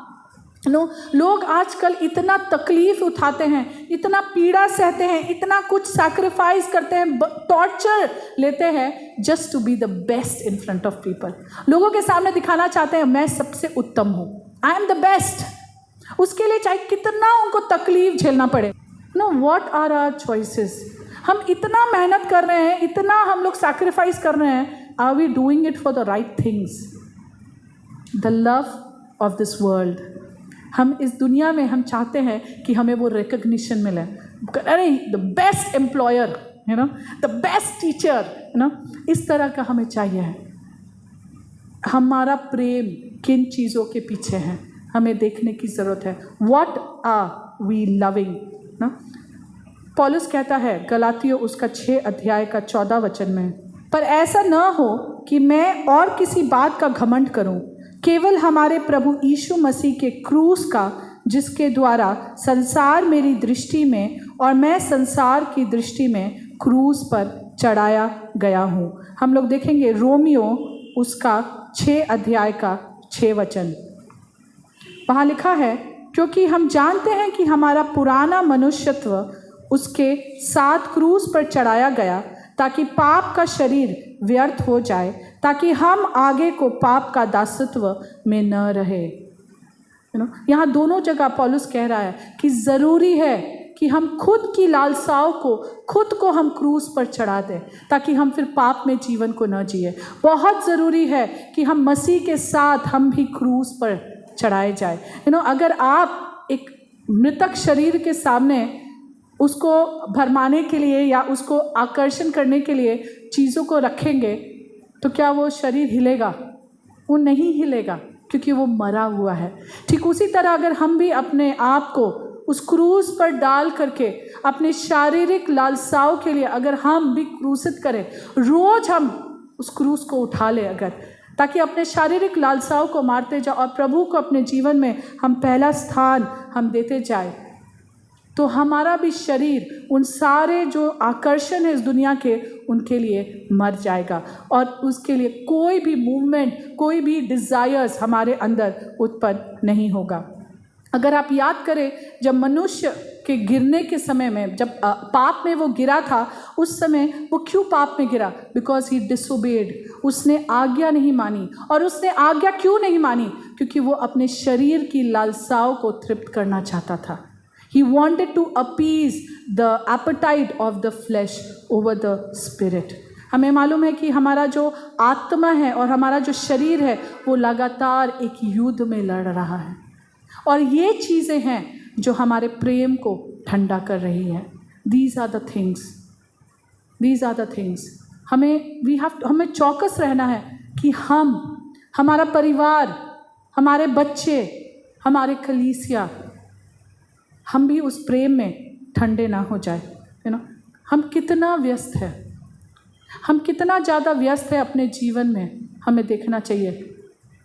लोग आजकल इतना तकलीफ उठाते हैं, इतना पीड़ा सहते हैं, इतना कुछ सैक्रिफाइस करते हैं, टॉर्चर लेते हैं just to be the best in front of people. लोगों के सामने दिखाना चाहते हैं मैं सबसे उत्तम हूँ, आई एम द बेस्ट। उसके लिए चाहे कितना उनको तकलीफ झेलना पड़े। No, what are our choices? हम इतना मेहनत कर रहे हैं, इतना हम लोग सैक्रिफाइस कर रहे हैं, are we doing it for the right things? The love of this world, हम इस दुनिया में हम चाहते हैं कि हमें वो रिकग्निशन मिले, अरे the best employer, you know, the best teacher, you know, इस तरह का हमें चाहिए है। हमारा प्रेम किन चीज़ों के पीछे है, हमें देखने की ज़रूरत है। What are we loving? ना, पौलुस कहता है गलातियों उसका 6 अध्याय का 14 वचन में, पर ऐसा न हो कि मैं और किसी बात का घमंड करूं, केवल हमारे प्रभु यीशु मसीह के क्रूस का, जिसके द्वारा संसार मेरी दृष्टि में और मैं संसार की दृष्टि में क्रूस पर चढ़ाया गया हूँ। हम लोग देखेंगे रोमियो उसका 6 अध्याय का 6 वचन। वहाँ लिखा है, क्योंकि हम जानते हैं कि हमारा पुराना मनुष्यत्व उसके साथ क्रूस पर चढ़ाया गया, ताकि पाप का शरीर व्यर्थ हो जाए, ताकि हम आगे को पाप का दासत्व में न रहे। यहाँ दोनों जगह पौलुस कह रहा है कि ज़रूरी है कि हम खुद की लालसाओं को, खुद को हम क्रूस पर चढ़ा दें, ताकि हम फिर पाप में जीवन को न जिए। बहुत ज़रूरी है कि हम मसीह के साथ हम भी क्रूस पर चढ़ाए जाए। अगर आप एक मृतक शरीर के सामने उसको भरमाने के लिए या उसको आकर्षण करने के लिए चीज़ों को रखेंगे, तो क्या वो शरीर हिलेगा? वो नहीं हिलेगा, क्योंकि वो मरा हुआ है। ठीक उसी तरह अगर हम भी अपने आप को उस क्रूस पर डाल करके अपने शारीरिक लालसाओं के लिए अगर हम भी क्रूसित करें, रोज़ हम उस क्रूस को उठा लें अगर, ताकि अपने शारीरिक लालसाओं को मारते जाओ और प्रभु को अपने जीवन में हम पहला स्थान हम देते जाए, तो हमारा भी शरीर उन सारे जो आकर्षण है इस दुनिया के, उनके लिए मर जाएगा और उसके लिए कोई भी मूवमेंट, कोई भी डिज़ायर्स हमारे अंदर उत्पन्न नहीं होगा। अगर आप याद करें, जब मनुष्य के गिरने के समय में, जब पाप में वो गिरा था, उस समय वो क्यों पाप में गिरा? बिकॉज ही डिसोबेड, उसने आज्ञा नहीं मानी। और उसने आज्ञा क्यों नहीं मानी? क्योंकि वो अपने शरीर की लालसाओं को तृप्त करना चाहता था। He wanted to appease the appetite of the flesh over the spirit. हमें मालूम है कि हमारा जो आत्मा है और हमारा जो शरीर है वो लगातार एक युद्ध में लड़ रहा है, और ये चीज़ें हैं जो हमारे प्रेम को ठंडा कर रही है। These are the things. These are the things. हमें चौकस रहना है कि हमारा परिवार, हमारे बच्चे, हमारे कलीसिया, हम भी उस प्रेम में ठंडे ना हो जाए। हम कितना व्यस्त है, हम कितना ज़्यादा व्यस्त है अपने जीवन में, हमें देखना चाहिए।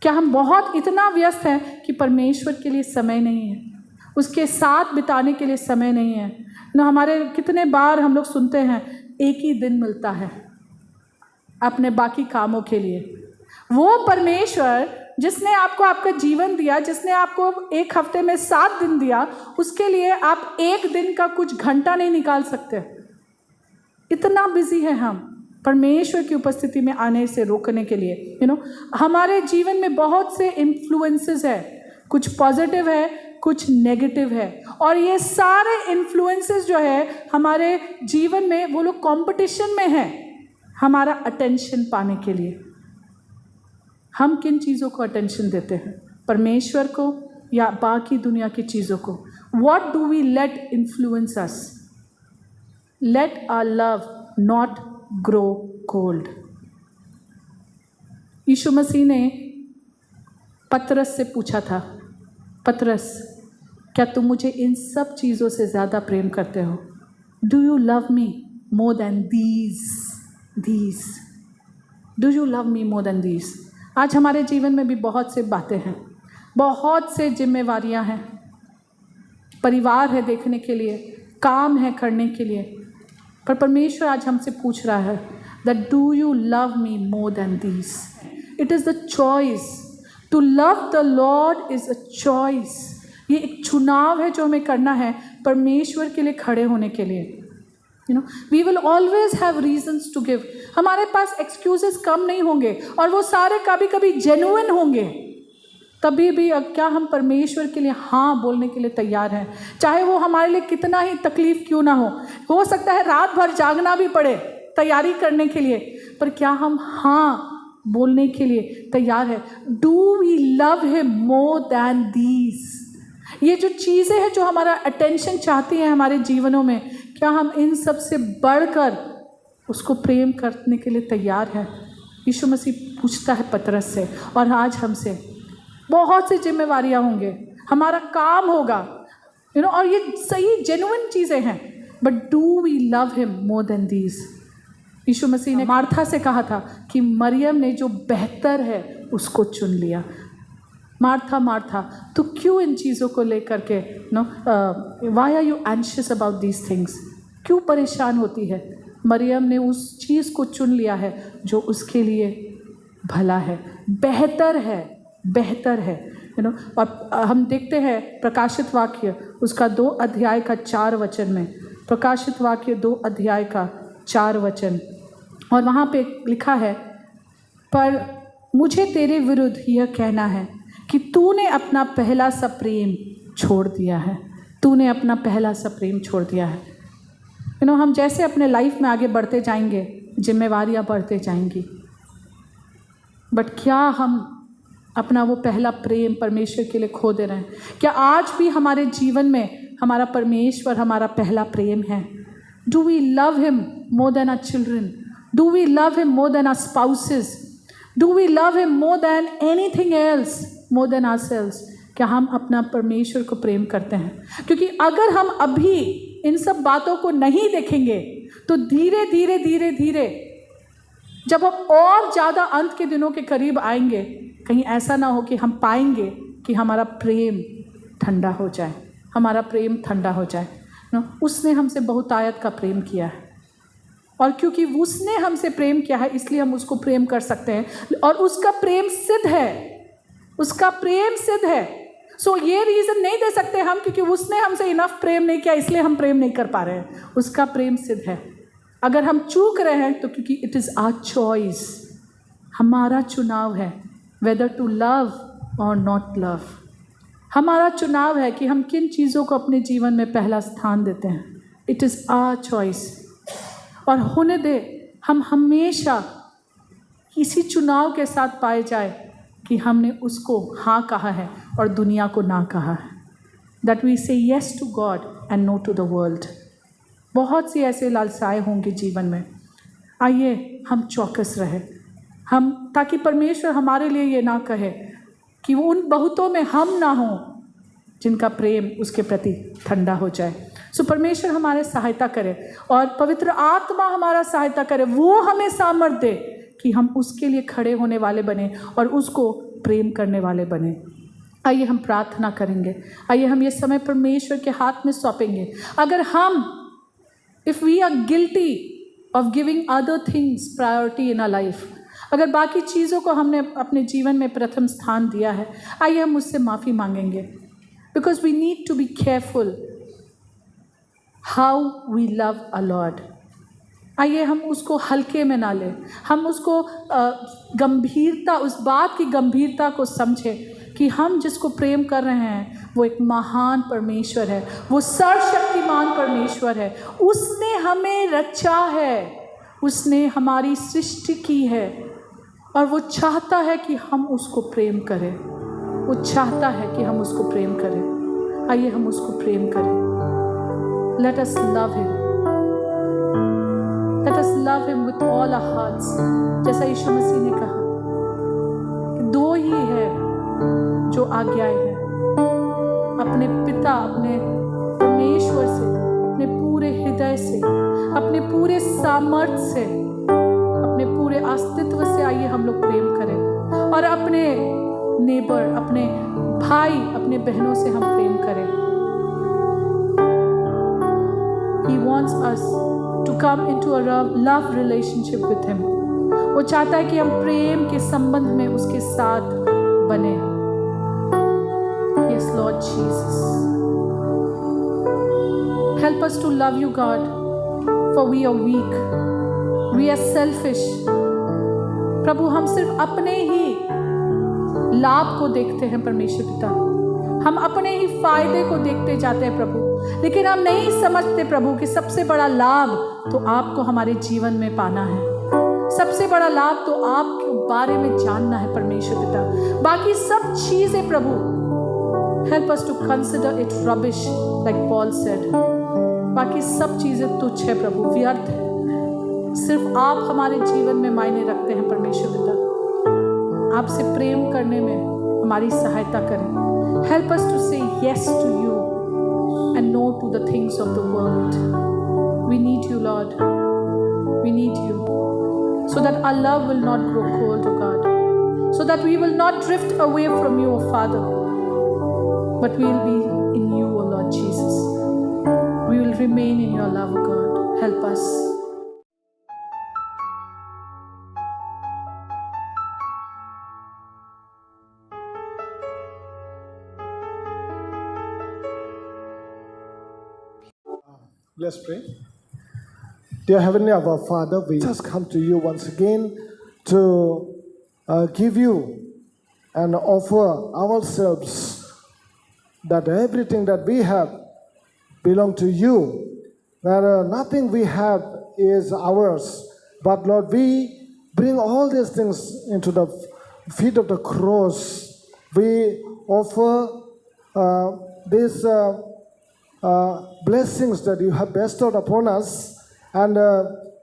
क्या हम बहुत इतना व्यस्त हैं कि परमेश्वर के लिए समय नहीं है, उसके साथ बिताने के लिए समय नहीं है? ना हमारे कितने बार हम लोग सुनते हैं एक ही दिन मिलता है अपने बाकी कामों के लिए। वो परमेश्वर जिसने आपको आपका जीवन दिया, जिसने आपको एक हफ्ते में 7 दिन दिया, उसके लिए आप एक दिन का कुछ घंटा नहीं निकाल सकते। इतना बिजी है हम परमेश्वर की उपस्थिति में आने से रोकने के लिए। हमारे जीवन में बहुत से इन्फ्लुएंसेस है, कुछ पॉजिटिव है, कुछ नेगेटिव है, और ये सारे इन्फ्लुएंसेस जो है हमारे जीवन में, वो लोग कंपटीशन में है हमारा अटेंशन पाने के लिए। हम किन चीज़ों को अटेंशन देते हैं, परमेश्वर को या बाकी दुनिया की चीज़ों को? What do we let influence us? Let our love not grow cold. यीशु मसीह ने पतरस से पूछा था, पतरस क्या तुम मुझे इन सब चीज़ों से ज़्यादा प्रेम करते हो? Do you love me more than these? Do you love me more than these? आज हमारे जीवन में भी बहुत से बातें हैं, बहुत से जिम्मेवारियां हैं, परिवार है देखने के लिए, काम है करने के लिए, पर परमेश्वर आज हमसे पूछ रहा है that do you love me more than these? It is the choice. To love the Lord is a choice. ये एक चुनाव है जो हमें करना है परमेश्वर के लिए खड़े होने के लिए। We will always have reasons to give. हमारे पास excuses कम नहीं होंगे, और वो सारे कभी कभी genuine होंगे। तभी भी क्या हम परमेश्वर के लिए हाँ बोलने के लिए तैयार हैं, चाहे वो हमारे लिए कितना ही तकलीफ क्यों ना हो सकता है रात भर जागना भी पड़े तैयारी करने के लिए, पर क्या हम हाँ बोलने के लिए तैयार है? Do we love him more than these? ये जो चीज़ें हैं जो हमारा अटेंशन चाहती हैं हमारे जीवनों में, क्या हम इन सब से बढ़कर उसको प्रेम करने के लिए तैयार हैं? यीशु मसीह पूछता है पतरस से, और आज हमसे। बहुत सी जिम्मेवारियां होंगे, हमारा काम होगा, और ये सही जेन्युइन चीज़ें हैं, but do we love him more than these? Yeshu मसीह ने मार्था से कहा था कि मरियम ने जो बेहतर है उसको चुन लिया। मार्था मार्था, तू क्यों इन चीज़ों को लेकर के why are you anxious about these things? क्यों परेशान होती है? मरियम ने उस चीज़ को चुन लिया है जो उसके लिए भला है, बेहतर है, बेहतर है। और हम देखते हैं प्रकाशित वाक्य उसका 2 अध्याय का 4 वचन में, प्रकाशित वाक्य 2 अध्याय का 4 वचन, और वहाँ पे लिखा है, पर मुझे तेरे विरुद्ध यह कहना है कि तूने अपना पहला सा प्रेम छोड़ दिया है। तूने अपना पहला सा प्रेम छोड़ दिया है। हम जैसे अपने लाइफ में आगे बढ़ते जाएंगे, जिम्मेवारियां बढ़ते जाएंगी, बट क्या हम अपना वो पहला प्रेम परमेश्वर के लिए खो दे रहे हैं? क्या आज भी हमारे जीवन में हमारा परमेश्वर हमारा पहला प्रेम है? Do we love him more than our children? Do we love him more than our spouses? Do we love him more than anything else, more than ourselves? क्या हम अपना परमेश्वर को प्रेम करते हैं? क्योंकि अगर हम अभी इन सब बातों को नहीं देखेंगे तो धीरे धीरे धीरे धीरे जब हम और ज़्यादा अंत के दिनों के करीब आएंगे, कहीं ऐसा ना हो कि हम पाएंगे कि हमारा प्रेम ठंडा हो जाए, हमारा प्रेम ठंडा हो जाए। उसने हमसे बहुतायत का प्रेम किया है, और क्योंकि उसने हमसे प्रेम किया है इसलिए हम उसको प्रेम कर सकते हैं, और उसका प्रेम सिद्ध है, उसका प्रेम सिद्ध है। सो ये रीज़न नहीं दे सकते हम क्योंकि उसने हमसे इनफ प्रेम नहीं किया इसलिए हम प्रेम नहीं कर पा रहे हैं। उसका प्रेम सिद्ध है। अगर हम चूक रहे हैं तो क्योंकि इट इज़ आवर चॉइस, हमारा चुनाव है, वेदर टू लव और नॉट लव। हमारा चुनाव है कि हम किन चीज़ों को अपने जीवन में पहला स्थान देते हैं। It is our choice. और होने दे हम हमेशा इसी चुनाव के साथ पाए जाए कि हमने उसको हाँ कहा है और दुनिया को ना कहा है। That we say yes to God and no to the world. बहुत सी ऐसे लालसाएं होंगे जीवन में। आइए हम चौकस रहे, हम, ताकि परमेश्वर हमारे लिए ये ना कहे कि वो उन बहुतों में हम ना हों जिनका प्रेम उसके प्रति ठंडा हो जाए। सो परमेश्वर हमारे सहायता करे और पवित्र आत्मा हमारा सहायता करे, वो हमें सामर्थ्य दे कि हम उसके लिए खड़े होने वाले बने और उसको प्रेम करने वाले बने। आइए हम प्रार्थना करेंगे। आइए हम ये समय परमेश्वर के हाथ में सौंपेंगे। अगर हम if we are guilty of giving other things priority in our life, अगर बाकी चीज़ों को हमने अपने जीवन में प्रथम स्थान दिया है, आइए हम उससे माफ़ी मांगेंगे, because we need to be careful how we love our Lord. आइए हम उसको हल्के में ना लें, हम उसको गंभीरता, उस बात की गंभीरता को समझें कि हम जिसको प्रेम कर रहे हैं वो एक महान परमेश्वर है, वो सर्वशक्तिमान परमेश्वर है। उसने हमें रचा है, उसने हमारी सृष्टि की है और वो चाहता है कि हम उसको प्रेम करें, वो चाहता है कि हम उसको प्रेम करें। आइए हम उसको प्रेम करें। Let us love him. Let us love him with all our hearts. जैसा यीशु मसीह ने कहा कि दो ही है जो आज्ञाएं हैं, अपने पिता, अपने परमेश्वर से, अपने पूरे हृदय से, अपने पूरे सामर्थ्य से, अपने पूरे अस्तित्व से आइए हम लोग प्रेम करें, और अपने नेबर, अपने भाई, अपने बहनों से हम प्रेम करें। He wants us to come into a love relationship with him. वो चाहता है कि हम प्रेम के संबंध में उसके साथ बने। Yes, Lord Jesus. Help us to love you, God, for we are weak. We are selfish. प्रभु, हम सिर्फ अपने ही लाभ को देखते हैं परमेश्वर पिता, हम अपने ही फायदे को देखते जाते हैं प्रभु, लेकिन हम नहीं समझते प्रभु कि सबसे बड़ा लाभ तो आपको हमारे जीवन में पाना है, सबसे बड़ा लाभ तो आपके बारे में जानना है परमेश्वर पिता। बाकी सब चीज़ें प्रभु, help us to consider it rubbish, like Paul said. बाकी सब चीज़ें तुच्छ है प्रभु, व्यर्थ है, सिर्फ आप हमारे जीवन में मायने रखते हैं परमेश्वर पिता। आपसे प्रेम करने में हमारी सहायता करें। Help us to say yes to you and no to the things of the world. We need you, Lord. We need you, so that our love will not grow cold, O God, so that we will not drift away from you, O Father, but we will be in you, O Lord Jesus. We will remain in your love, O God. Help us. Let's pray. Dear Heavenly our Father, we just come to you once again to give you and offer ourselves, that everything that we have belong to you, that nothing we have is ours, but Lord, we bring all these things into the feet of the cross. We offer these blessings that you have bestowed upon us, and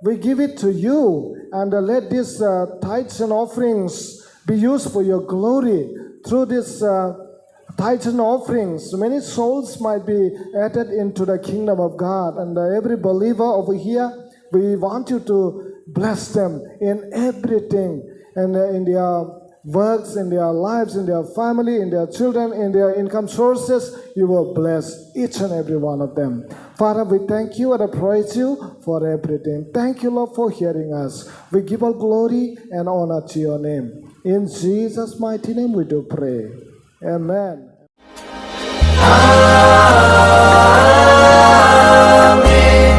we give it to you, and let these tithes and offerings be used for your glory. Through these tithes and offerings, many souls might be added into the kingdom of God, and every believer over here, we want you to bless them in everything, and in their works, in their lives, in their family, in their children, in their income sources. You will bless each and every one of them. Father, we thank you and I praise you for everything. Thank you, Lord, for hearing us. We give all glory and honor to your name. In Jesus' mighty name we do pray. Amen. Amen.